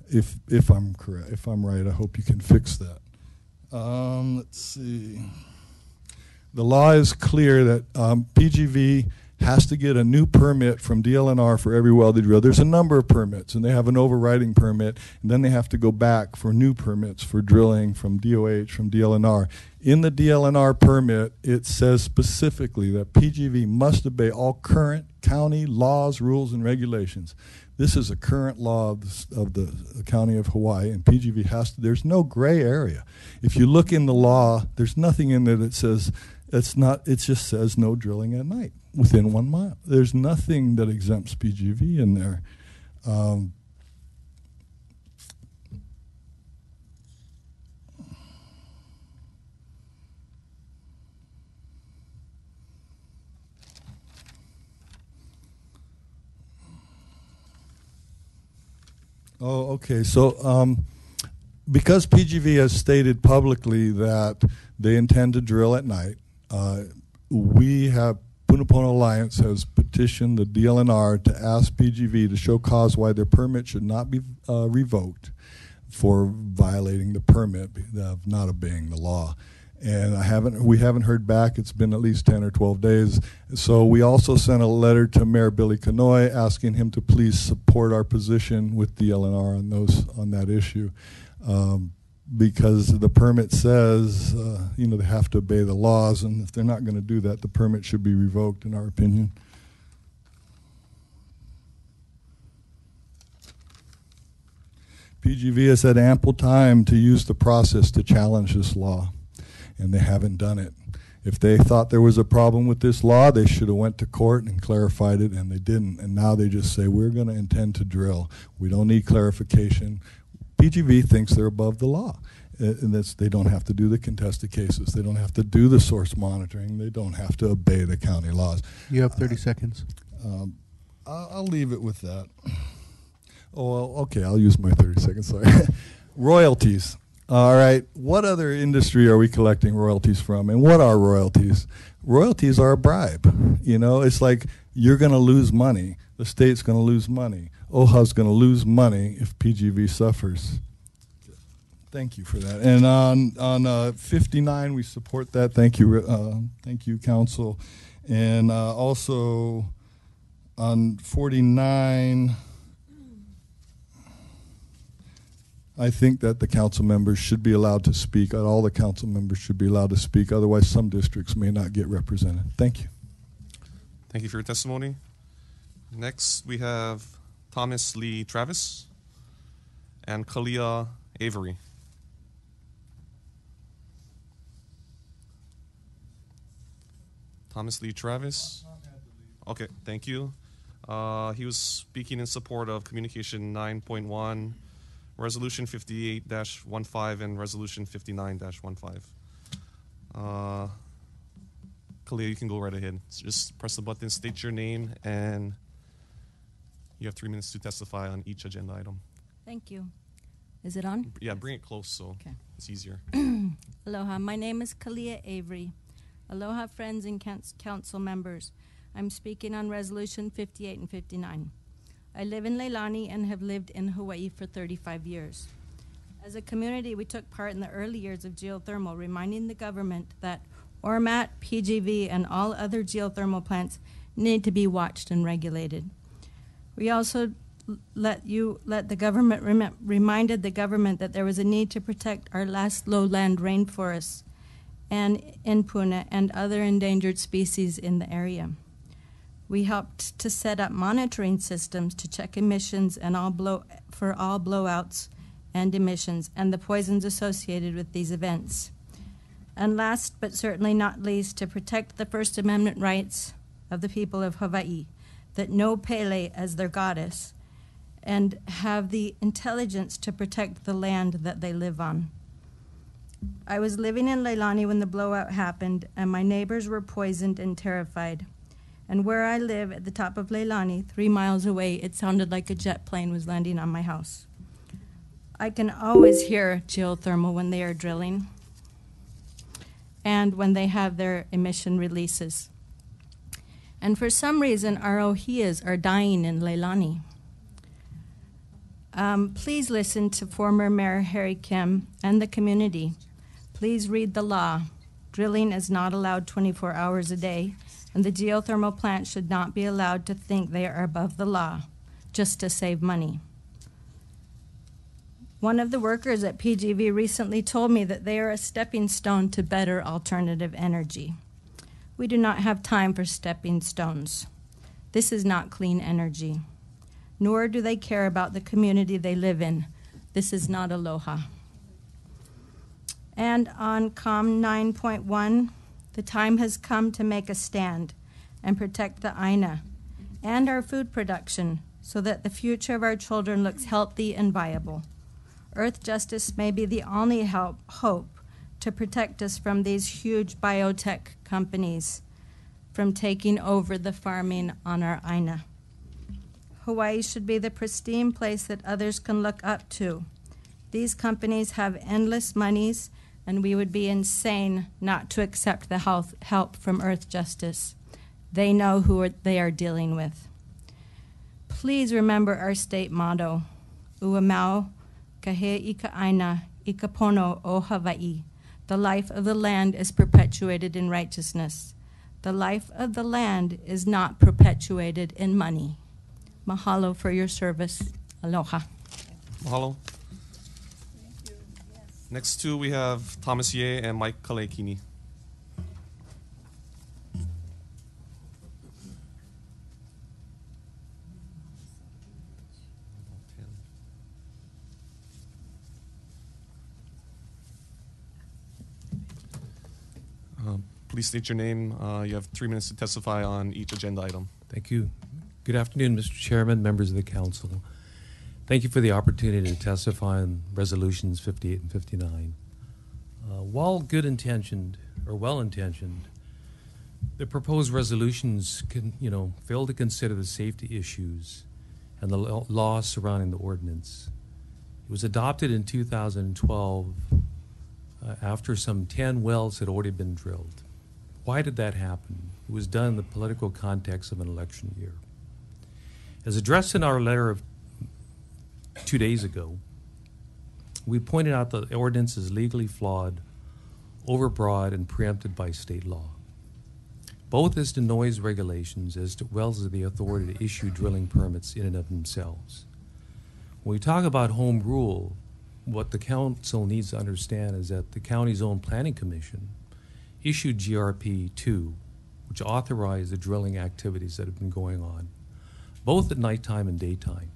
If I'm correct, if I'm right, I hope you can fix that. Let's see. The law is clear that PGV has to get a new permit from DLNR for every well they drill. There's a number of permits, and they have an overriding permit, and then they have to go back for new permits for drilling from DOH, from DLNR. In the DLNR permit, it says specifically that PGV must obey all current county laws, rules, and regulations. This is a current law of the County of Hawaii, and PGV has to, there's no gray area. If you look in the law, there's nothing in there that says, it just says no drilling at night within 1 mile. There's nothing that exempts PGV in there. Oh, okay. So because PGV has stated publicly that they intend to drill at night, we have, Punapona Alliance has petitioned the DLNR to ask PGV to show cause why their permit should not be revoked for violating the permit of not obeying the law. And we haven't heard back. It's been at least 10 or 12 days. So we also sent a letter to Mayor Billy Kanoy asking him to please support our position with DLNR on that issue. because the permit says, they have to obey the laws, and if they're not going to do that, the permit should be revoked, in our opinion. PGV has had ample time to use the process to challenge this law, and they haven't done it. If they thought there was a problem with this law, they should have went to court and clarified it, and they didn't. And now they just say, we're going to intend to drill. We don't need clarification. PGV thinks they're above the law. And they don't have to do the contested cases. They don't have to do the source monitoring. They don't have to obey the county laws. You have 30 seconds. I'll leave it with that. Oh, well, okay, I'll use my 30 seconds, sorry. Royalties. All right, what other industry are we collecting royalties from, and what are royalties? Royalties are a bribe. It's like you're going to lose money. The state's going to lose money. OHA's going to lose money if PGV suffers. Thank you for that. And on 59, we support that. Thank you, Council. And also on 49, I think that the council members should be allowed to speak. All the council members should be allowed to speak. Otherwise, some districts may not get represented. Thank you. Thank you for your testimony. Next, we have Thomas Lee Travis and Kalia Avery. Thomas Lee Travis. Okay, thank you. He was speaking in support of Communication 9.1, Resolution 58-15, and Resolution 59-15. Kalia, you can go right ahead. So just press the button, state your name, and you have 3 minutes to testify on each agenda item. Thank you. Is it on? Yeah, bring it close so it's easier. Aloha. My name is Kalia Avery. Aloha, friends and council members. I'm speaking on Resolution 58 and 59. I live in Leilani and have lived in Hawaii for 35 years. As a community, we took part in the early years of geothermal, reminding the government that ORMAT, PGV, and all other geothermal plants need to be watched and regulated. We also reminded the government that there was a need to protect our last lowland rainforests and in Puna and other endangered species in the area. We helped to set up monitoring systems to check emissions and for all blowouts and emissions and the poisons associated with these events. And last but certainly not least, to protect the First Amendment rights of the people of Hawaii that know Pele as their goddess and have the intelligence to protect the land that they live on. I was living in Leilani when the blowout happened, and my neighbors were poisoned and terrified. And where I live at the top of Leilani, 3 miles away, it sounded like a jet plane was landing on my house. I can always hear geothermal when they are drilling and when they have their emission releases. And for some reason, our ohias are dying in Leilani. Please listen to former Mayor Harry Kim and the community. Please read the law. Drilling is not allowed 24 hours a day, and the geothermal plant should not be allowed to think they are above the law just to save money. One of the workers at PGV recently told me that they are a stepping stone to better alternative energy. We do not have time for stepping stones. This is not clean energy, nor do they care about the community they live in. This is not aloha. And on COM 9.1, the time has come to make a stand and protect the Aina and our food production so that the future of our children looks healthy and viable. Earth justice may be the only hope to protect us from these huge biotech companies from taking over the farming on our Aina. Hawaii should be the pristine place that others can look up to. These companies have endless monies, and we would be insane not to accept the help from Earth Justice. They know who they are dealing with. Please remember our state motto, Uamau Kahe Ika Aina Ika Pono o Hawaii. The life of the land is perpetuated in righteousness. The life of the land is not perpetuated in money. Mahalo for your service. Aloha. Mahalo. Next two, we have Thomas Ye and Mike Kalekini. Please state your name. You have 3 minutes to testify on each agenda item. Thank you. Good afternoon, Mr. Chairman, members of the council. Thank you for the opportunity to testify on resolutions 58 and 59. While good-intentioned or well-intentioned, the proposed resolutions can, fail to consider the safety issues and the law surrounding the ordinance. It was adopted in 2012 after some 10 wells had already been drilled. Why did that happen? It was done in the political context of an election year. As addressed in our letter of 2 days ago, we pointed out that the ordinance is legally flawed, overbroad, and preempted by state law, both as to noise regulations as well as the authority to issue drilling permits in and of themselves. When we talk about home rule, what the council needs to understand is that the county's own planning commission issued GRP 2, which authorized the drilling activities that have been going on, both at nighttime and daytime.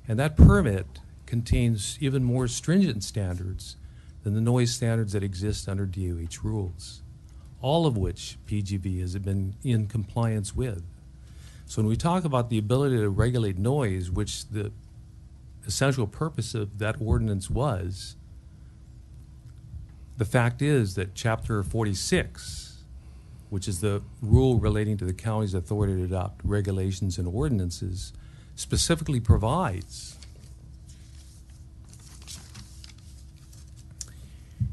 And that permit contains even more stringent standards than the noise standards that exist under DOH rules, all of which PGV has been in compliance with. So when we talk about the ability to regulate noise, which the essential purpose of that ordinance was, the fact is that Chapter 46, which is the rule relating to the county's authority to adopt regulations and ordinances, specifically provides,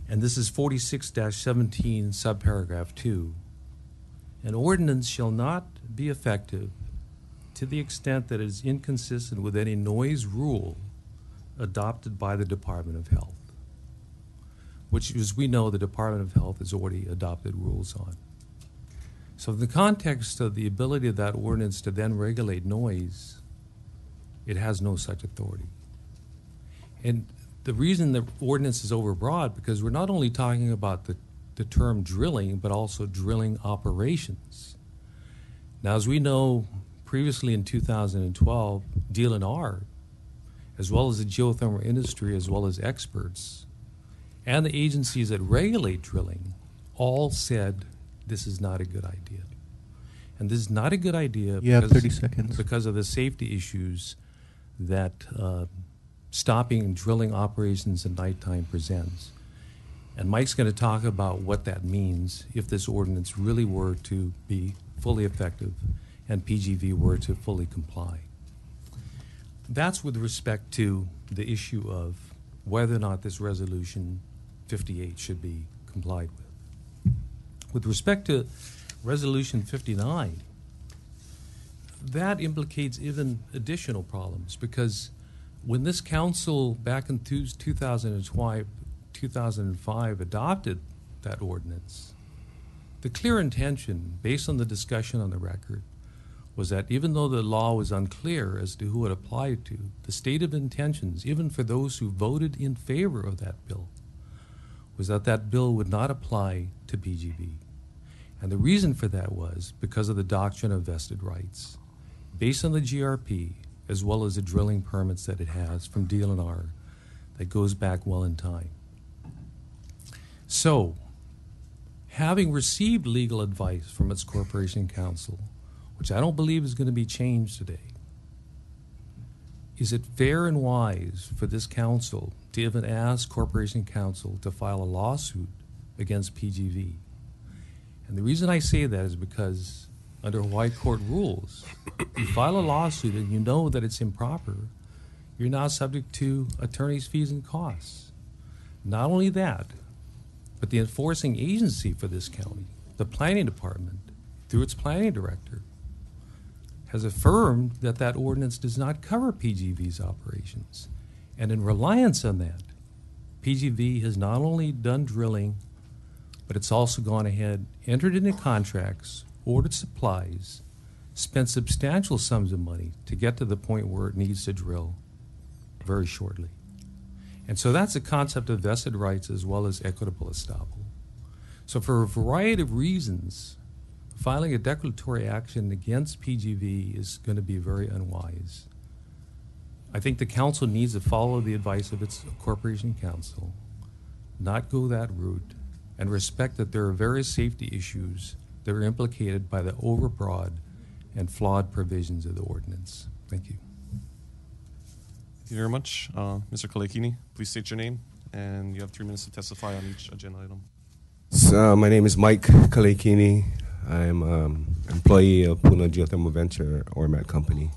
and this is 46-17 subparagraph 2, an ordinance shall not be effective to the extent that it is inconsistent with any noise rule adopted by the Department of Health, which, as we know, the Department of Health has already adopted rules on. So in the context of the ability of that ordinance to then regulate noise, it has no such authority. And the reason the ordinance is overbroad, because we're not only talking about the term drilling, but also drilling operations. Now, as we know, previously in 2012, DLNR, as well as the geothermal industry, as well as experts, and the agencies that regulate drilling, all said this is not a good idea. And this is not a good idea You have 30 seconds. because of the safety issues that stopping drilling operations at nighttime presents. And Mike's going to talk about what that means if this ordinance really were to be fully effective and PGV were to fully comply. That's with respect to the issue of whether or not this resolution 58 should be complied with. With respect to resolution 59, that implicates even additional problems, because when this council back in 2005 adopted that ordinance, the clear intention, based on the discussion on the record, was that even though the law was unclear as to who it applied to, the state of intentions, even for those who voted in favor of that bill, was that that bill would not apply to PGV. And the reason for that was because of the doctrine of vested rights, based on the GRP, as well as the drilling permits that it has from DLNR that goes back well in time. So, having received legal advice from its corporation counsel, which I don't believe is going to be changed today, is it fair and wise for this council to even ask corporation counsel to file a lawsuit against PGV? And the reason I say that is because under Hawaii court rules, you file a lawsuit and you know that it's improper, you're now subject to attorney's fees and costs. Not only that, but the enforcing agency for this county, the planning department, through its planning director, has affirmed that that ordinance does not cover PGV's operations. And in reliance on that, PGV has not only done drilling, but it's also gone ahead, entered into contracts, ordered supplies, spent substantial sums of money to get to the point where it needs to drill very shortly. And so that's a concept of vested rights as well as equitable estoppel. So for a variety of reasons, filing a declaratory action against PGV is going to be very unwise. I think the council needs to follow the advice of its corporation counsel, not go that route, and respect that there are various safety issues that are implicated by the overbroad and flawed provisions of the ordinance. Thank you. Thank you very much. Mr. Kalekini, please state your name, and you have 3 minutes to testify on each agenda item. So, my name is Mike Kalekini. I'm employee of Puna Geothermal Venture, Ormat Company.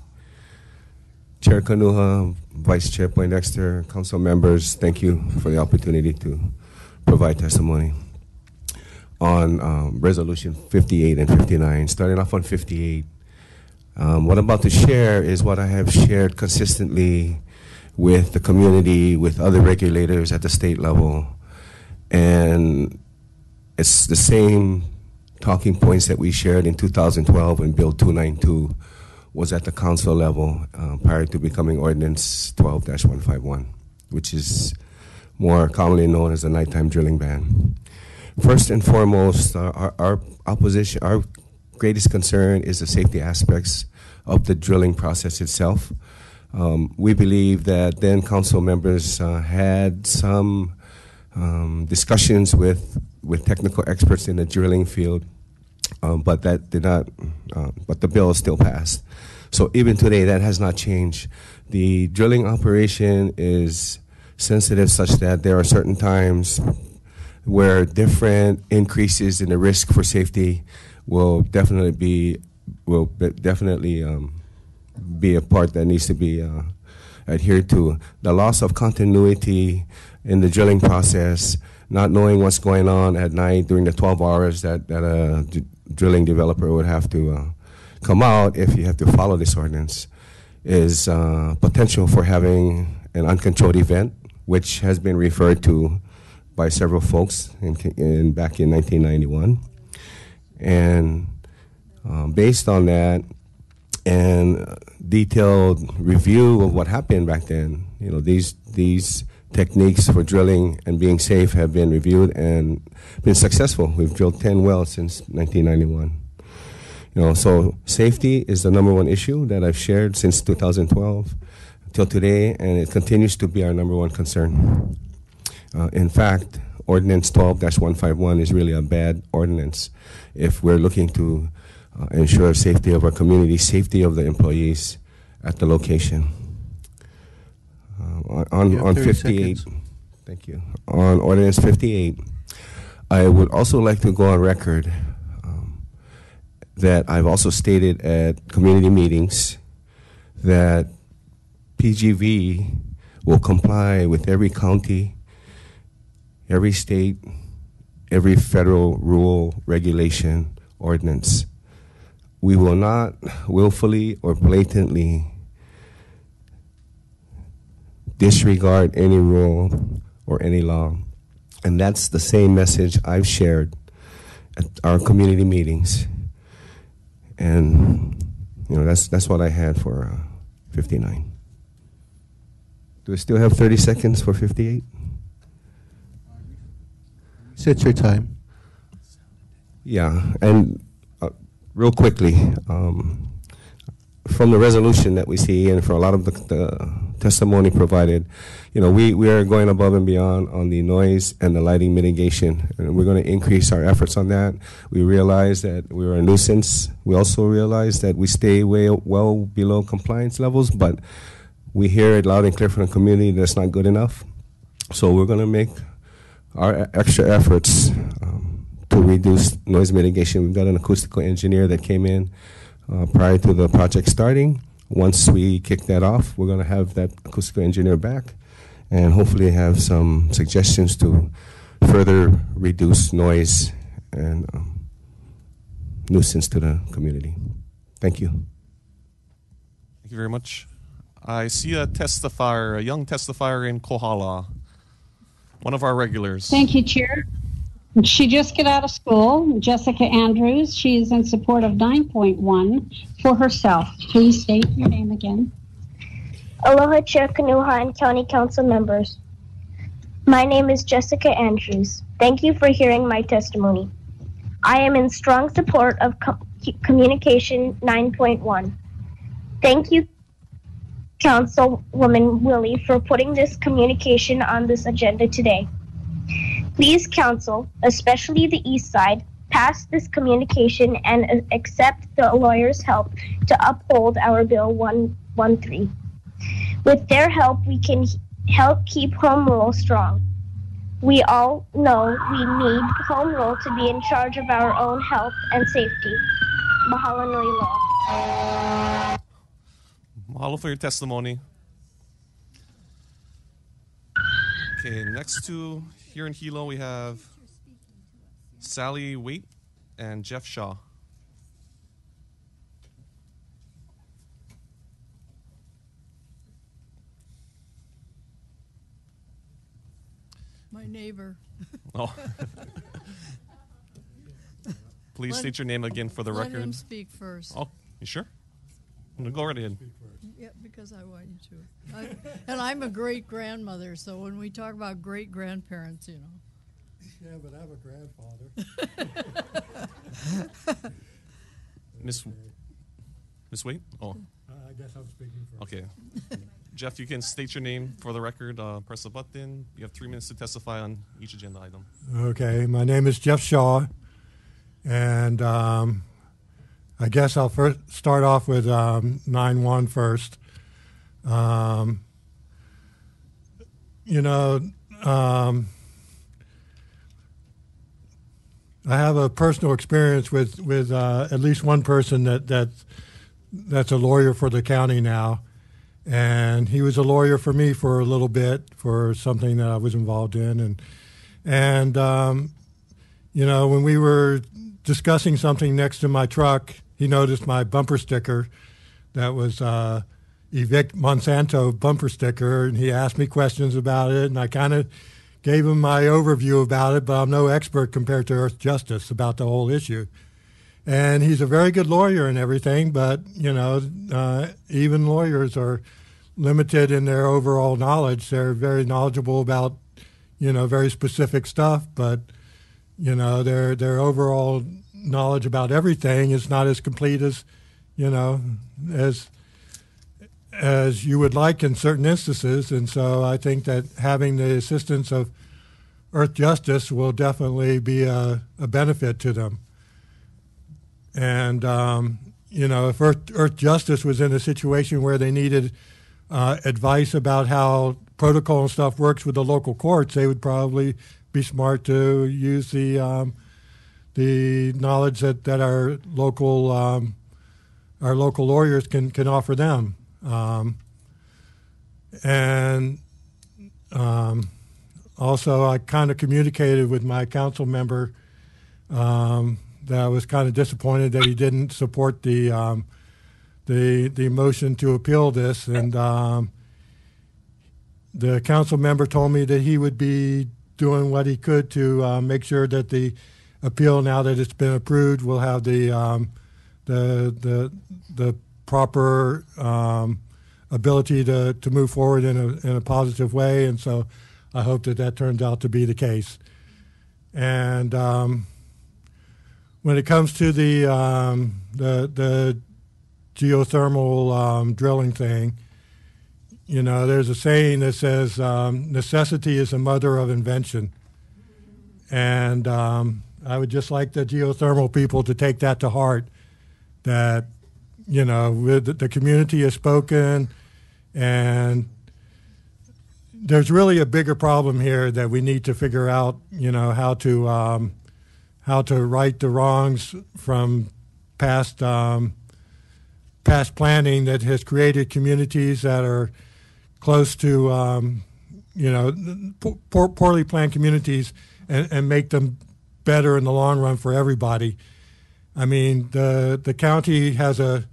Chair Kanuha, Vice Chair Poindexter, council members, thank you for the opportunity to provide testimony on Resolution 58 and 59. Starting off on 58, what I'm about to share is what I have shared consistently with the community, with other regulators at the state level, and it's the same talking points that we shared in 2012 when Bill 292 was at the council level prior to becoming Ordinance 12-151, which is more commonly known as the nighttime drilling ban. First and foremost, our opposition, our greatest concern is the safety aspects of the drilling process itself. We believe that then council members had some discussions with technical experts in the drilling field, but that did not, but the bill is still passed. So even today, that has not changed. The drilling operation is sensitive such that there are certain times where different increases in the risk for safety will definitely be a part that needs to be adhered to. The loss of continuity in the drilling process, not knowing what's going on at night during the 12 hours that a drilling developer would have to come out if you have to follow this ordinance, is potential for having an uncontrolled event, which has been referred to by several folks back in 1991. And based on that and detailed review of what happened back then, you know, these techniques for drilling and being safe have been reviewed and been successful. We've drilled 10 wells since 1991. You know, so safety is the number one issue that I've shared since 2012 till today, and it continues to be our number one concern. In fact, Ordinance 12-151 is really a bad ordinance if we're looking to ensure safety of our community, safety of the employees at the location. On 58, thank you. On Ordinance 58, I would also like to go on record that I've also stated at community meetings that PGV will comply with every county, every state, every federal rule, regulation, ordinance. We will not willfully or blatantly disregard any rule or any law. And that's the same message I've shared at our community meetings. And you know, that's what I had for 59. Do we still have 30 seconds for 58? Set your time. Yeah, and real quickly, from the resolution that we see and for a lot of the testimony provided, you know, we are going above and beyond on the noise and the lighting mitigation, and we're going to increase our efforts on that. We realize that we're a nuisance. We also realize that we stay well below compliance levels, but we hear it loud and clear from the community that's not good enough. So we're going to make our extra efforts to reduce noise mitigation. We've got an acoustical engineer that came in prior to the project starting. Once we kick that off, we're going to have that acoustical engineer back and hopefully have some suggestions to further reduce noise and nuisance to the community. Thank you. Thank you very much. I see a testifier, a young testifier in Kohala, one of our regulars. Thank you, Chair. She just got out of school, Jessica Andrews. She is in support of 9.1 for herself. Please state your name again. Aloha, Chair Kanuha and County Council members. My name is Jessica Andrews. Thank you for hearing my testimony. I am in strong support of Communication 9.1. Thank you, Councilwoman Willie, for putting this communication on this agenda today. Please, Council, especially the East Side, pass this communication and accept the lawyers' help to uphold our Bill 113. With their help, we can help keep home rule strong. We all know we need home rule to be in charge of our own health and safety. Mahalo nui loa. Mahalo for your testimony. Okay, next to here in Hilo, we have Sally Waite and Jeff Shaw. My neighbor. Oh. Please state your name again for the record. Let him speak first. Oh, you sure? Go right ahead. Yeah, because I want you to. And I'm a great-grandmother, so when we talk about great-grandparents, you know. Yeah, but I have a grandfather. Miss Waite? Oh. I guess I'm speaking first. Okay. Jeff, you can state your name for the record. Press the button. You have 3 minutes to testify on each agenda item. Okay, my name is Jeff Shaw, and I guess I'll first start off with 9-1 first. I have a personal experience with at least one person that's a lawyer for the county now. And he was a lawyer for me for a little bit for something that I was involved in. And when we were discussing something next to my truck, he noticed my bumper sticker that was Evict Monsanto bumper sticker, and he asked me questions about it, and I kind of gave him my overview about it, but I'm no expert compared to Earth Justice about the whole issue. And he's a very good lawyer and everything, but, even lawyers are limited in their overall knowledge. They're very knowledgeable about, very specific stuff, but, their overall knowledge about everything is not as complete as, as you would like in certain instances. And so I think that having the assistance of Earth Justice will definitely be a benefit to them. And, if Earth Justice was in a situation where they needed advice about how protocol and stuff works with the local courts, they would probably be smart to use the knowledge that our local lawyers can offer them. Also, I kind of communicated with my council member that I was kind of disappointed that he didn't support the motion to appeal this, and the council member told me that he would be doing what he could to make sure that the appeal, now that it's been approved, will have the proper ability to move forward in a positive way, and so I hope that turns out to be the case. And when it comes to the geothermal drilling thing, there's a saying that says necessity is the mother of invention. And I would just like the geothermal people to take that to heart, that, the community has spoken, and there's really a bigger problem here that we need to figure out, how to right the wrongs from past planning that has created communities that are close to, poorly planned communities, and make them better in the long run for everybody. I mean, the county has the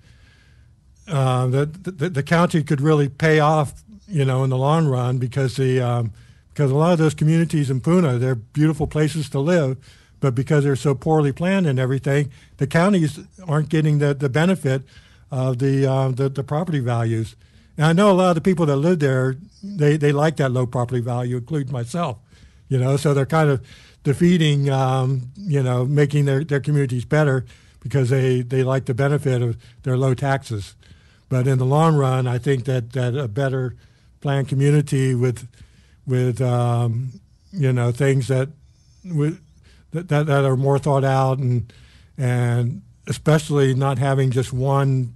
county could really pay off, in the long run, because a lot of those communities in Puna, they're beautiful places to live, but because they're so poorly planned and everything, the counties aren't getting the benefit of the property values. And I know a lot of the people that live there, they like that low property value, including myself, so they're kind of defeating, making their communities better because they like the benefit of their low taxes. But in the long run, I think that a better planned community with things that are more thought out and especially not having just one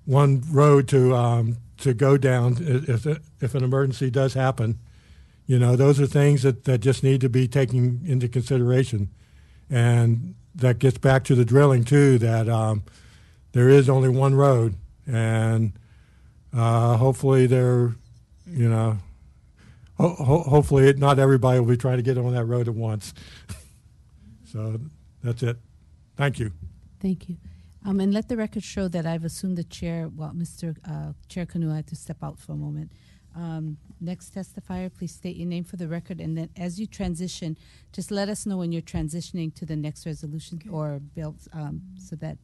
road to go down if an emergency does happen. Those are things that just need to be taken into consideration. And that gets back to the drilling too, that there is only one road, and hopefully hopefully not everybody will be trying to get on that road at once. So that's it. Thank you. Thank you. And let the record show that I've assumed the chair. Well, Mr. Chair Canoe had to step out for a moment. Next testifier, please state your name for the record, and then as you transition, just let us know when you're transitioning to the next resolution or bill, so that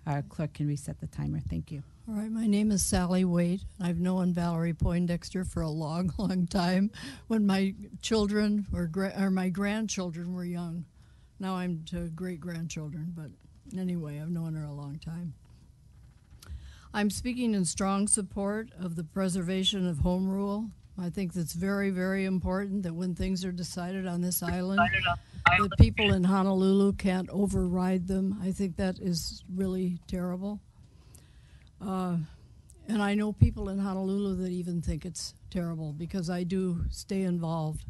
our clerk can reset the timer. Thank you. All right, my name is Sally Waite. I've known Valerie Poindexter for a long, long time when my children or my grandchildren were young. Now I'm to great-grandchildren, but anyway, I've known her a long time. I'm speaking in strong support of the preservation of home rule. I think that's very, very important that when things are decided on this island, the people in Honolulu can't override them. I think that is really terrible. And I know people in Honolulu that even think it's terrible because I do stay involved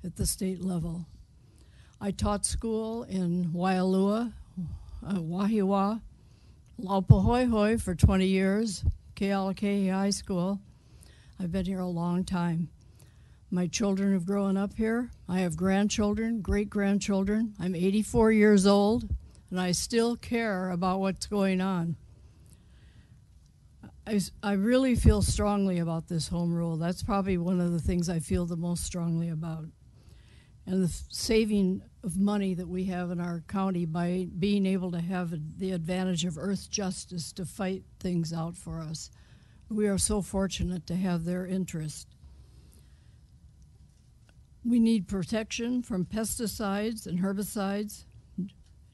at the state level. I taught school in Waialua, Wahiawa, Laupahoehoe for 20 years, Kealakahi High School. I've been here a long time. My children have grown up here. I have grandchildren, great-grandchildren. I'm 84 years old, and I still care about what's going on. I really feel strongly about this home rule. That's probably one of the things I feel the most strongly about. And the saving of money that we have in our county by being able to have the advantage of earth justice to fight things out for us. We are so fortunate to have their interest. We need protection from pesticides and herbicides,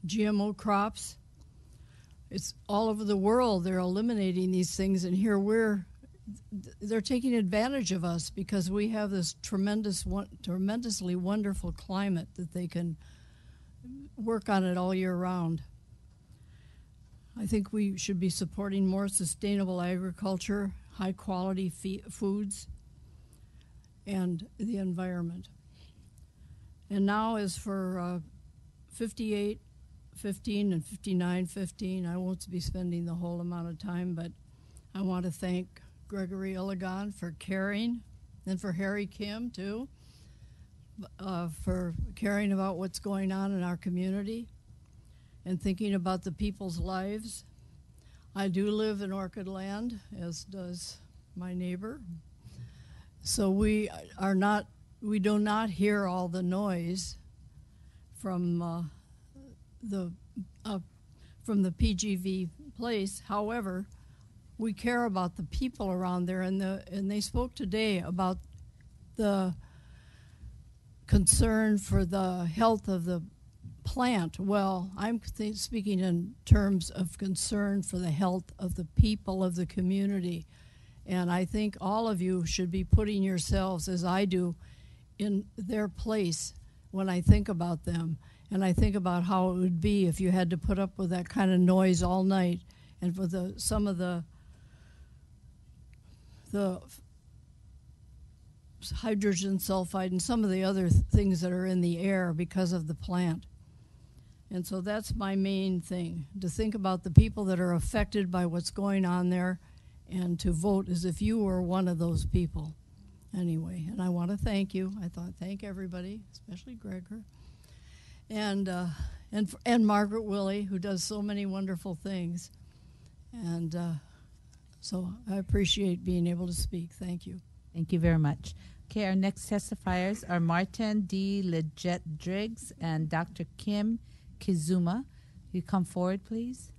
GMO crops. It's all over the world. They're eliminating these things, and here they're taking advantage of us because we have this tremendously wonderful climate that they can work on it all year round. I think we should be supporting more sustainable agriculture, high quality foods, and the environment. And now as for 58-15 and 59-15, I won't be spending the whole amount of time, but I want to thank Gregory Illigan for caring, and for Harry Kim too, for caring about what's going on in our community and thinking about the people's lives. I do live in Orchid Land, as does my neighbor. So we do not hear all the noise from the PGV place. However, we care about the people around there, and they spoke today about the concern for the health of the plant. Well, I'm speaking in terms of concern for the health of the people of the community. And I think all of you should be putting yourselves, as I do, in their place when I think about them. And I think about how it would be if you had to put up with that kind of noise all night, and for some of the hydrogen sulfide and some of the other things that are in the air because of the plant. And so that's my main thing, to think about the people that are affected by what's going on there and to vote as if you were one of those people. Anyway, and I want to thank you. I thought thank everybody, especially Gregor, and Margaret Willey, who does so many wonderful things. And so I appreciate being able to speak. Thank you. Thank you very much. Okay, our next testifiers are Martin D. Leggett-Driggs and Dr. Kim Kizuma. You come forward, please.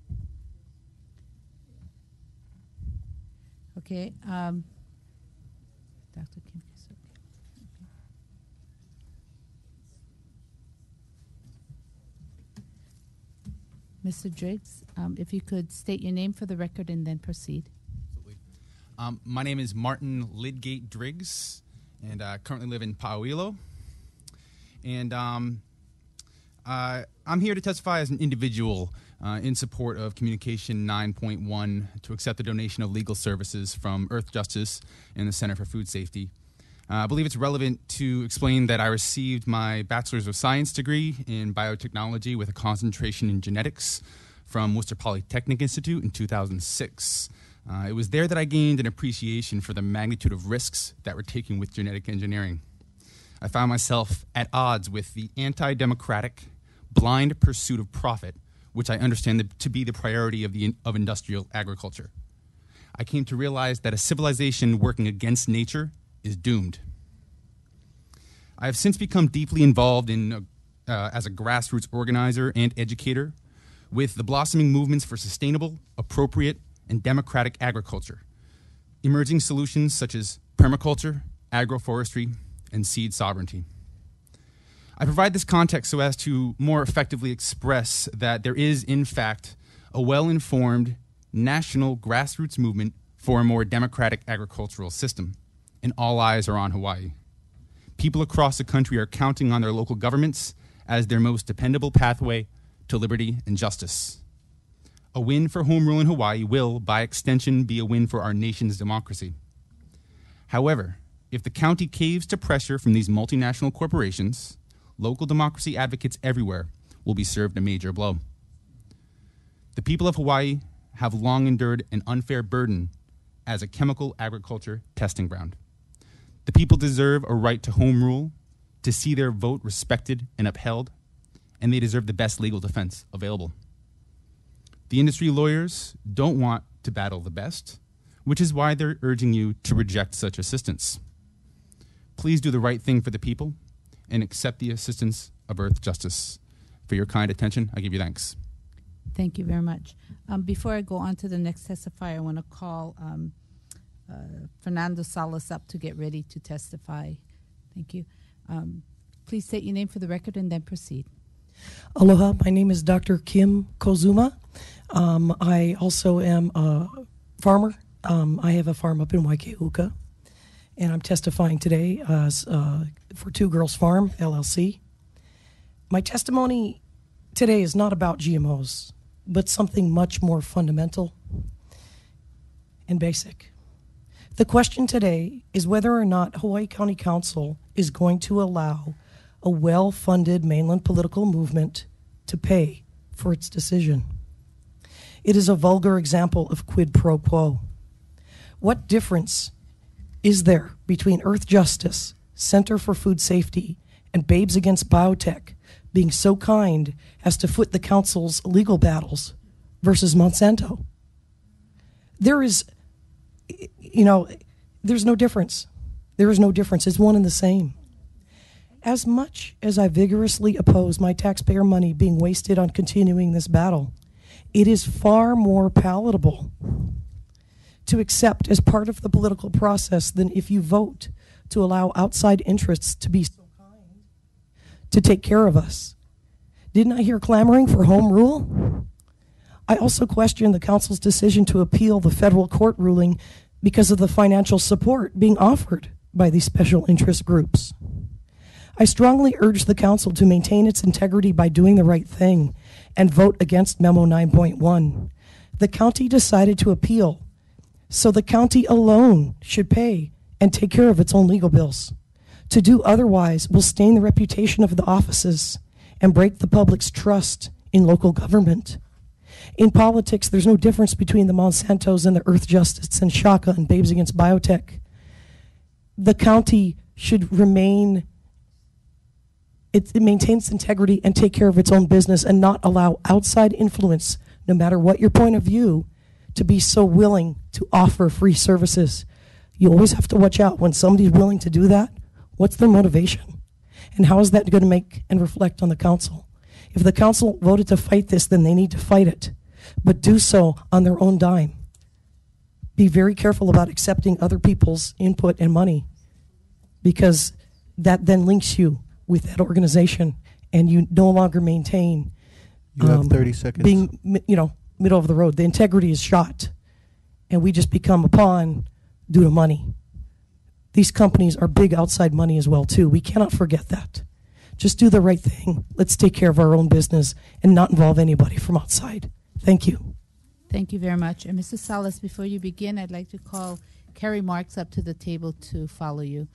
Okay. Dr. Kim. Mr. Driggs, if you could state your name for the record and then proceed. My name is Martin Lidgate Driggs, and I currently live in Hilo. And I'm here to testify as an individual in support of Communication 9.1 to accept the donation of legal services from Earth Justice and the Center for Food Safety. I believe it's relevant to explain that I received my Bachelor's of Science degree in biotechnology with a concentration in genetics from Worcester Polytechnic Institute in 2006. It was there that I gained an appreciation for the magnitude of risks that we're taking with genetic engineering. I found myself at odds with the anti-democratic, blind pursuit of profit, which I understand to be the priority of industrial agriculture. I came to realize that a civilization working against nature is doomed. I have since become deeply involved in as a grassroots organizer and educator with the blossoming movements for sustainable, appropriate, and democratic agriculture, emerging solutions such as permaculture, agroforestry, and seed sovereignty. I provide this context so as to more effectively express that there is, in fact, a well-informed national grassroots movement for a more democratic agricultural system, and all eyes are on Hawaii. People across the country are counting on their local governments as their most dependable pathway to liberty and justice. A win for home rule in Hawaii will, by extension, be a win for our nation's democracy. However, if the county caves to pressure from these multinational corporations, local democracy advocates everywhere will be served a major blow. The people of Hawaii have long endured an unfair burden as a chemical agriculture testing ground. The people deserve a right to home rule, to see their vote respected and upheld, and they deserve the best legal defense available. The industry lawyers don't want to battle the best, which is why they're urging you to reject such assistance. Please do the right thing for the people and accept the assistance of Earth Justice. For your kind attention, I give you thanks. Thank you very much. Before I go on to the next testifier, I want to call Fernando Salas up to get ready to testify. Thank you. Please state your name for the record and then proceed. Aloha, my name is Dr. Kim Kozuma. I also am a farmer. I have a farm up in Waikeuka, and I'm testifying today for Two Girls Farm, LLC. My testimony today is not about GMOs, but something much more fundamental and basic. The question today is whether or not Hawaii County Council is going to allow a well-funded mainland political movement to pay for its decision. It is a vulgar example of quid pro quo. What difference is there between Earth Justice, Center for Food Safety, and Babes Against Biotech being so kind as to foot the council's legal battles versus Monsanto? There is, there's no difference. There is no difference. It's one and the same. As much as I vigorously oppose my taxpayer money being wasted on continuing this battle, it is far more palatable to accept as part of the political process than if you vote to allow outside interests to be so kind to take care of us. Didn't I hear clamoring for home rule? I also question the council's decision to appeal the federal court ruling because of the financial support being offered by these special interest groups. I strongly urge the council to maintain its integrity by doing the right thing and vote against Memo 9.1. The county decided to appeal, so the county alone should pay and take care of its own legal bills. To do otherwise will stain the reputation of the offices and break the public's trust in local government. In politics, there's no difference between the Monsantos and the Earth Justice and Shaka and Babes Against Biotech. The county should remain, it maintains integrity and take care of its own business and not allow outside influence, no matter what your point of view, to be so willing to offer free services. You always have to watch out when somebody's willing to do that. What's their motivation? And how is that going to make and reflect on the council? If the council voted to fight this, then they need to fight it, but do so on their own dime. be very careful about accepting other people's input and money, because that then links you with that organization, and you no longer maintain. You have 30 seconds. Being, middle of the road. The integrity is shot, and we just become a pawn due to money. These companies are big outside money as well, too. We cannot forget that. Just do the right thing. Let's take care of our own business and not involve anybody from outside. Thank you. Thank you very much. And Mrs. Salas, before you begin, I'd like to call Carrie Marks up to the table to follow you.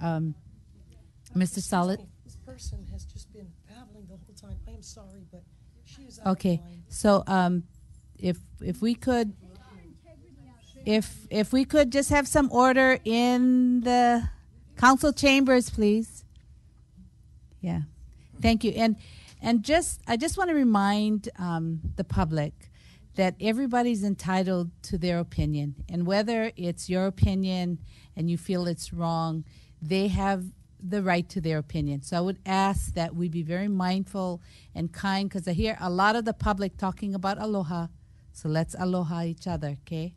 Mr. Salas. This person has just been babbling the whole time. I am sorry, but she is out Okay. of line. So if we could just have some order in the council chambers, please. Yeah. Thank you. And I just want to remind the public that everybody's entitled to their opinion, and whether it's your opinion and you feel it's wrong, they have the right to their opinion. So I would ask that we be very mindful and kind, because I hear a lot of the public talking about aloha. So let's aloha each other, okay?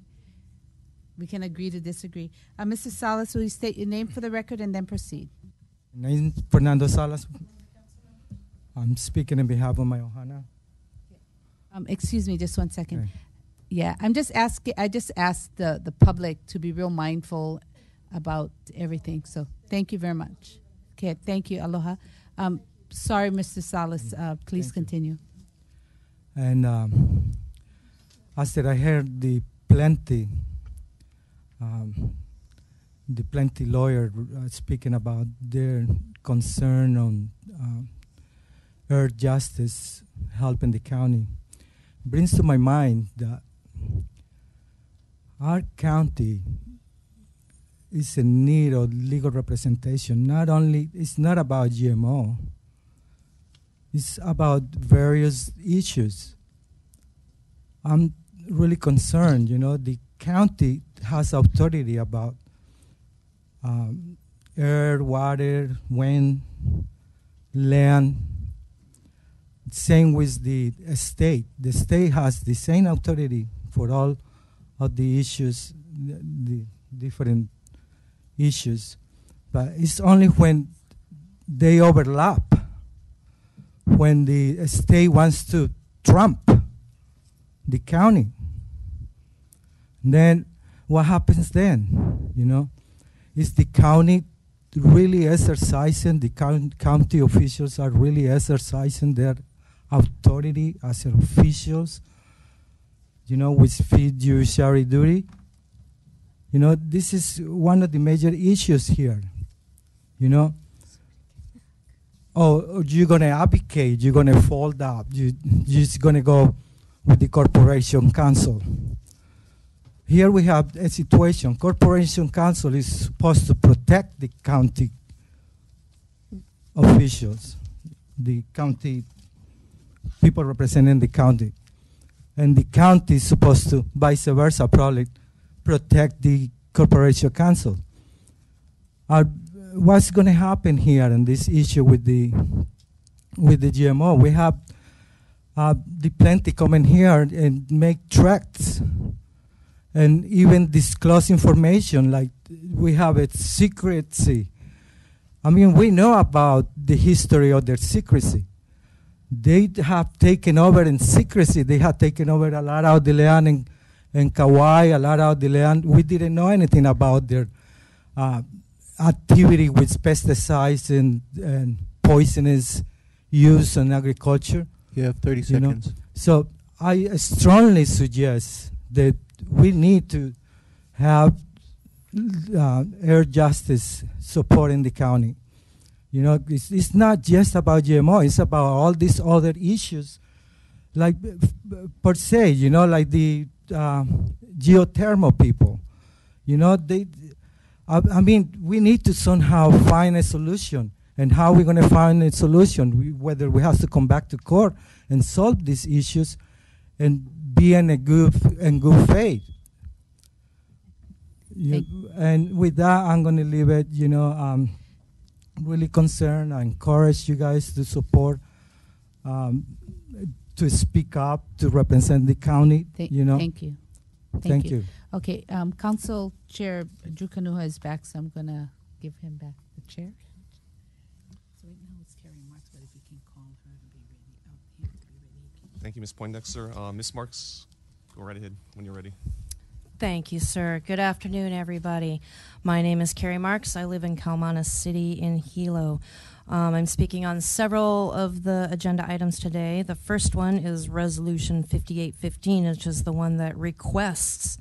We can agree to disagree. Mrs. Salas, will you state your name for the record and then proceed? My name is Fernando Salas. I'm speaking on behalf of my ohana. Excuse me, just one second. Okay. Yeah, I just asked the public to be real mindful about everything. So thank you very much. Okay, thank you. Aloha. Sorry, Mr. Salas. Please continue. And I said I heard the plenty lawyer speaking about their concern on earth justice helping the county. Brings to my mind that our county is in need of legal representation. Not only, it's not about GMO, it's about various issues. I'm really concerned, the county has authority about air, water, wind, land. Same with the state. The state has the same authority for all of the issues, the different issues. But it's only when they overlap, when the state wants to trump the county. Then what happens then? Is the county really exercising, the county officials are really exercising their authority as officials, with fiduciary duty? This is one of the major issues here. Oh, you're going to abdicate, you're going to fold up, you're just going to go with the corporation council. Here we have a situation. Corporation council is supposed to protect the county officials, the county people representing the county. And the county is supposed to, vice versa, probably protect the corporation council. What's going to happen here in this issue with the GMO? We have the plenty come in here and make threats and even disclose information, like we have a secrecy. I mean, we know about the history of their secrecy. They have taken over in secrecy. They have taken over a lot of the land in Kauai, a lot of the land. We didn't know anything about their activity with pesticides and poisonous use in agriculture. You have 30 seconds. So I strongly suggest that we need to have air justice support in the county. It's not just about GMO, it's about all these other issues, like per se, like the geothermal people. I mean, we need to somehow find a solution. And how we're going to find a solution, whether we have to come back to court and solve these issues and be in a good faith. And with that, I'm going to leave it. I'm really concerned. I encourage you guys to support, to speak up, to represent the county. Thank you. Thank you. Okay, Council Chair Drew Kanuha is back, so I'm going to give him back the chair. So right now it's Carrie Marks, but if you can call her to be ready, Thank you, Ms. Poindexter. Ms. Marks, go right ahead when you're ready. Thank you, sir. Good afternoon, everybody. My name is Carrie Marks. I live in Kalmana City in Hilo. I'm speaking on several of the agenda items today. The first one is Resolution 5815, which is the one that requests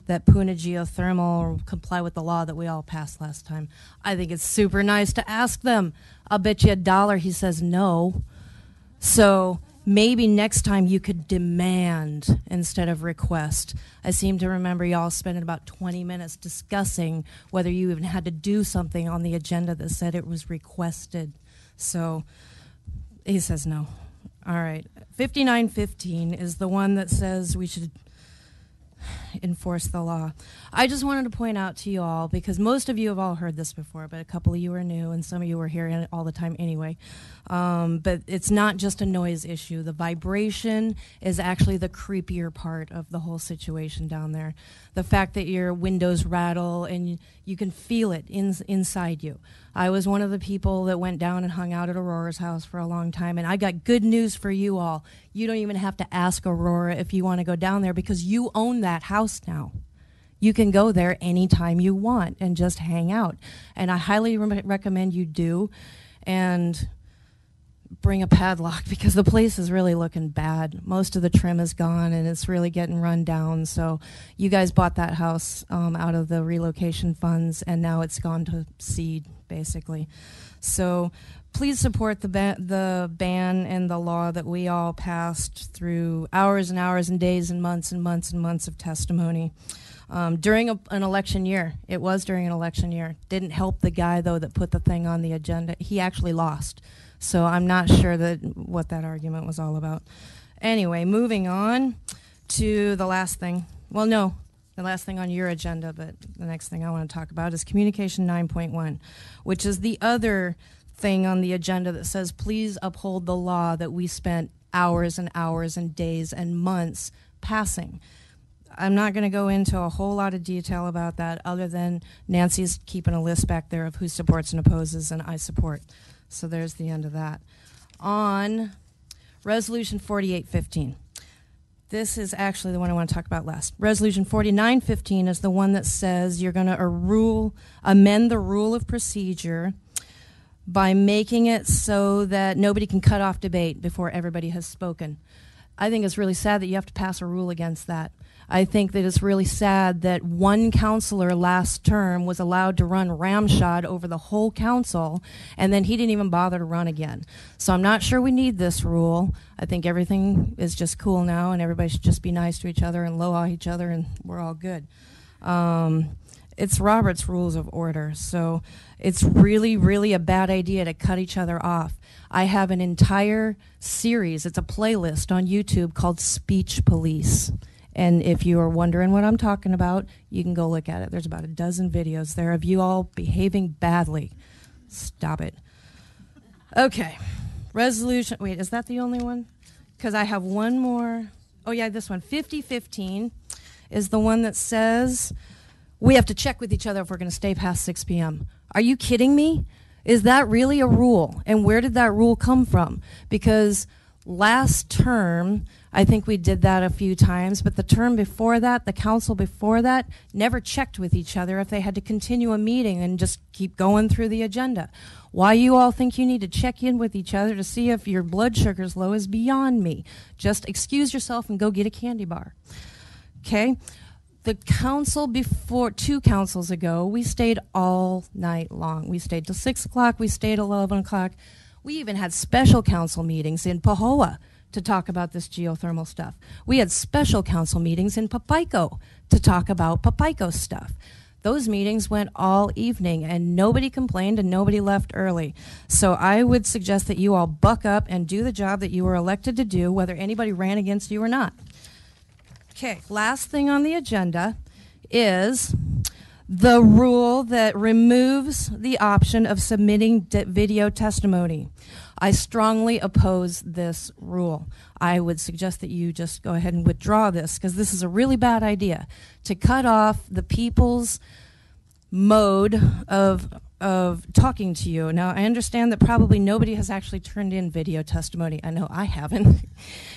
that Puna Geothermal comply with the law that we all passed last time. I think it's super nice to ask them. I'll bet you $1 he says no. So maybe next time you could demand instead of request. I seem to remember y'all spending about 20 minutes discussing whether you even had to do something on the agenda that said it was requested. So he says no. All right. 5915 is the one that says we should enforce the law. I just wanted to point out to you all, because most of you have all heard this before, but a couple of you are new, and some of you were hearing it all the time anyway. But it's not just a noise issue. The vibration is actually the creepier part of the whole situation down there. The fact that your windows rattle and you can feel it inside you. I was one of the people that went down and hung out at Aurora's house for a long time, and I got good news for you all. You don't even have to ask Aurora if you want to go down there, because you own that house now. You can go there anytime you want and just hang out. And I highly recommend you do. And bring a padlock, because the place is really looking bad. Most of the trim is gone and it's really getting run down. So you guys bought that house out of the relocation funds, and now it's gone to seed, basically. So please support the ban and the law that we all passed through hours and hours and days and months and months and months of testimony. During an election year. It was during an election year. Didn't help the guy, though, that put the thing on the agenda. He actually lost. So I'm not sure what that argument was all about. Anyway, moving on to the last thing. Well, no, the last thing on your agenda, but the next thing I want to talk about is Communication 9.1, which is the other thing on the agenda that says, please uphold the law that we spent hours and hours and days and months passing. I'm not going to go into a whole lot of detail about that, other than Nancy's keeping a list back there of who supports and opposes, and I support. So there's the end of that. On Resolution 4815. This is actually the one I want to talk about last. Resolution 4915 is the one that says you're going to amend the rule of procedure by making it so that nobody can cut off debate before everybody has spoken. I think it's really sad that you have to pass a rule against that. I think that it's really sad that one counselor last term was allowed to run ramshod over the whole council, and then he didn't even bother to run again. So I'm not sure we need this rule. I think everything is just cool now, and everybody should just be nice to each other and low each other, and we're all good. It's Robert's Rules of Order, so it's really, really a bad idea to cut each other off. I have an entire series, it's a playlist on YouTube called Speech Police. And if you are wondering what I'm talking about, you can go look at it. There's about a dozen videos there of you all behaving badly. Stop it. Okay. Resolution. Wait, is that the only one? Because I have one more. Oh, yeah, this one. 5015 is the one that says we have to check with each other if we're going to stay past 6 p.m. Are you kidding me? Is that really a rule? And where did that rule come from? Because last term, I think we did that a few times, but the term before that, the council before that, never checked with each other if they had to continue a meeting and just keep going through the agenda. Why you all think you need to check in with each other to see if your blood sugar's low is beyond me. Just excuse yourself and go get a candy bar. Okay? The council before, 2 councils ago, we stayed all night long. We stayed till 6 o'clock, we stayed 11 o'clock. We even had special council meetings in Pahoa to talk about this geothermal stuff. We had special council meetings in Papaico to talk about Papaico stuff. Those meetings went all evening, and nobody complained and nobody left early. So I would suggest that you all buck up and do the job that you were elected to do, whether anybody ran against you or not. Okay, last thing on the agenda is The rule that removes the option of submitting video testimony. I strongly oppose this rule. I would suggest that you just go ahead and withdraw this, because this is a really bad idea to cut off the people's mode of talking to you. Now, I understand that probably nobody has actually turned in video testimony. I know I haven't,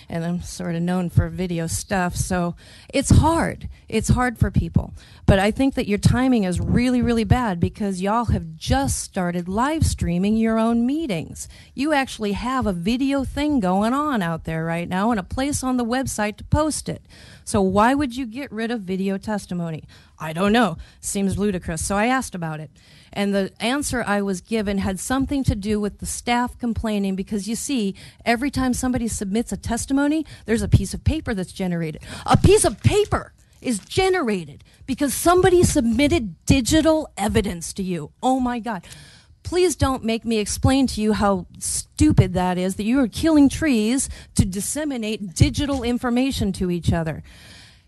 and I'm sort of known for video stuff, so it's hard. It's hard for people. But I think that your timing is really, really bad, because y'all have just started live streaming your own meetings. You actually have a video thing going on out there right now and a place on the website to post it. So why would you get rid of video testimony? I don't know. Seems ludicrous. So I asked about it. And the answer I was given had something to do with the staff complaining, because you see, every time somebody submits a testimony, there's a piece of paper that's generated. A piece of paper is generated because somebody submitted digital evidence to you. Oh my God. Please don't make me explain to you how stupid that is, that you are killing trees to disseminate digital information to each other.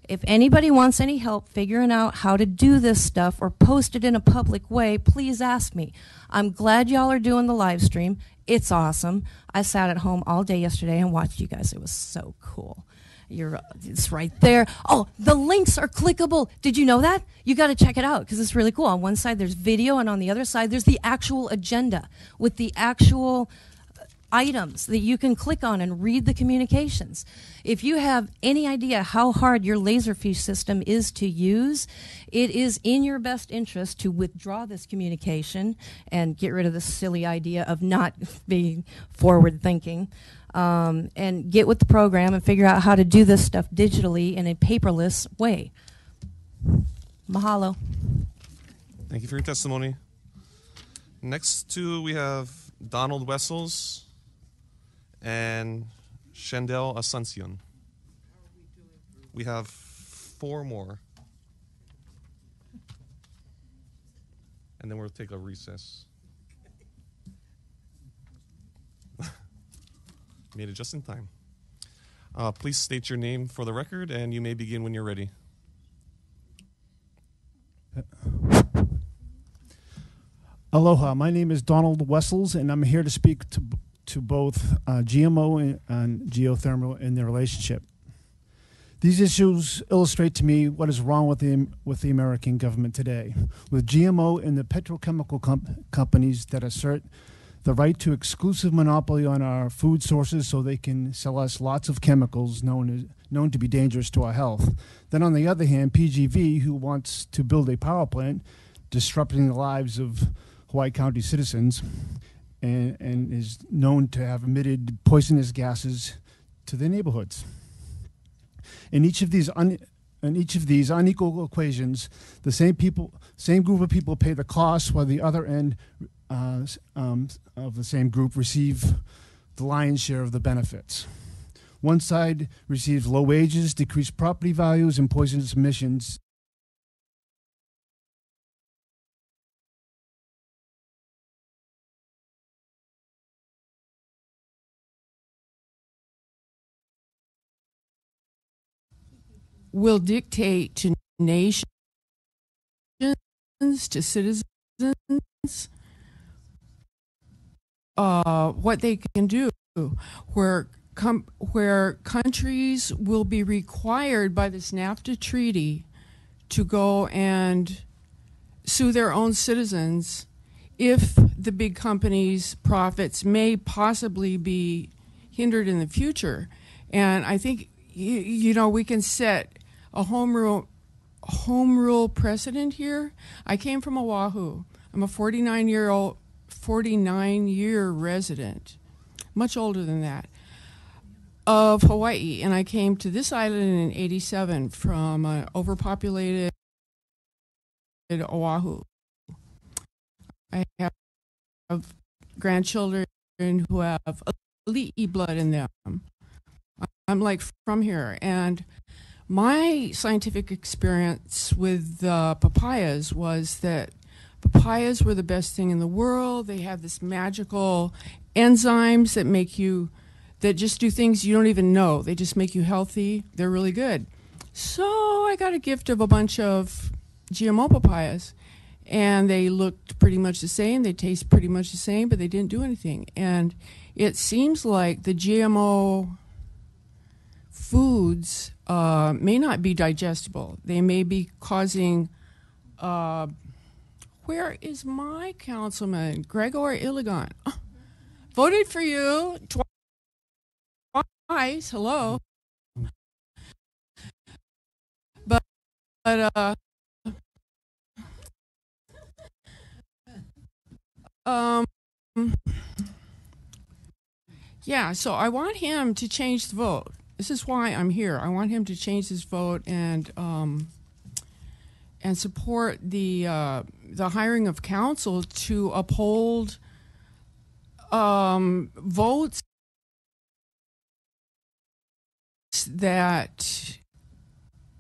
If anybody wants any help figuring out how to do this stuff or post it in a public way, please ask me. I'm glad y'all are doing the live stream. It's awesome. I sat at home all day yesterday and watched you guys. It was so cool. It's right there. Oh, the links are clickable. Did you know that? You got to check it out, because it's really cool. On one side there's video, and on the other side there's the actual agenda with the actual items that you can click on and read the communications. If you have any idea how hard your Laserfish system is to use, it is in your best interest to withdraw this communication and get rid of this silly idea of not being forward thinking, and get with the program and figure out how to do this stuff digitally in a paperless way. Mahalo. Thank you for your testimony. Next two, we have Donald Wessels and Shandell Asuncion. We have 4 more. And then we'll take a recess. Made it just in time. Please state your name for the record, and you may begin when you're ready. Aloha, my name is Donald Wessels, and I'm here to speak to both GMO and geothermal in their relationship. These issues illustrate to me what is wrong with the American government today, with GMO and the petrochemical companies that assert the right to exclusive monopoly on our food sources so they can sell us lots of chemicals known to be dangerous to our health. Then on the other hand, PGV, who wants to build a power plant disrupting the lives of Hawaii County citizens, and is known to have emitted poisonous gases to their neighborhoods. In each of these unequal equations, the same group of people pay the cost, while the other end of the same group receive the lion's share of the benefits. One side receives low wages, decreased property values, and poisonous emissions. Will dictate to nations, to citizens, what they can do, where countries will be required by this NAFTA treaty to go and sue their own citizens if the big companies' profits may possibly be hindered in the future. And I think, you know, we can set a home rule precedent here. I came from Oahu. I'm a 49-year resident, much older than that, of Hawaii. And I came to this island in '87 from an overpopulated Oahu. I have grandchildren who have Ali'i blood in them. I'm like from here, and my scientific experience with papayas was that papayas were the best thing in the world. They have this magical enzymes that just do things you don't even know. They just make you healthy. They're really good. So I got a gift of a bunch of GMO papayas, and they looked pretty much the same. They taste pretty much the same, but they didn't do anything. And it seems like the GMO foods may not be digestible. They may be causing. Where is my councilman, Gregor Iligan? Voted for you twice. Hello. But yeah, so I want him to change the vote. This is why I'm here. I want him to change his vote and support the hiring of council to uphold votes that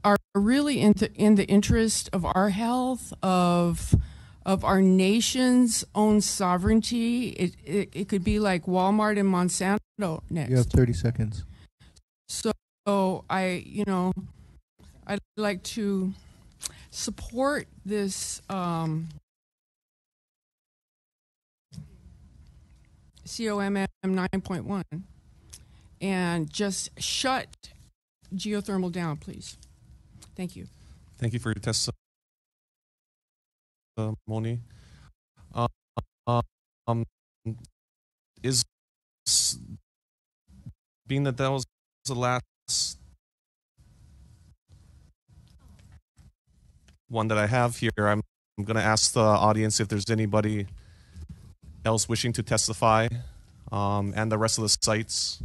are really in the interest of our health, of our nation's own sovereignty. It could be like Walmart and Monsanto next. You have 30 seconds. So I'd like to support this COMM 9.1 and just shut geothermal down, please. Thank you. Thank you for your testimony. Is being that was the last one that I have here, I'm going to ask the audience if there's anybody else wishing to testify, and the rest of the sites.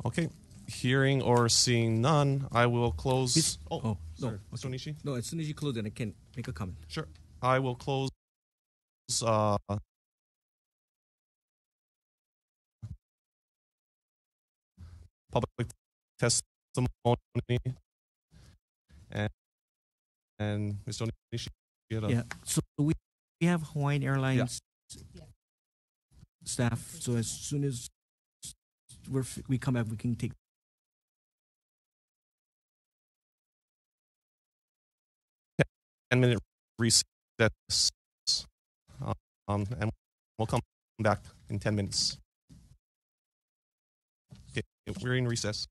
Okay, hearing or seeing none, I will close. No. Sorry, Mr. Onishi? No, as soon as you close it, I can make a comment. Sure. I will close public testimony. And Mr. Onishi? Yeah, so we have Hawaiian Airlines staff, so as soon as we come back, we can take 10-minute recess, and we'll come back in 10 minutes. Okay, we're in recess.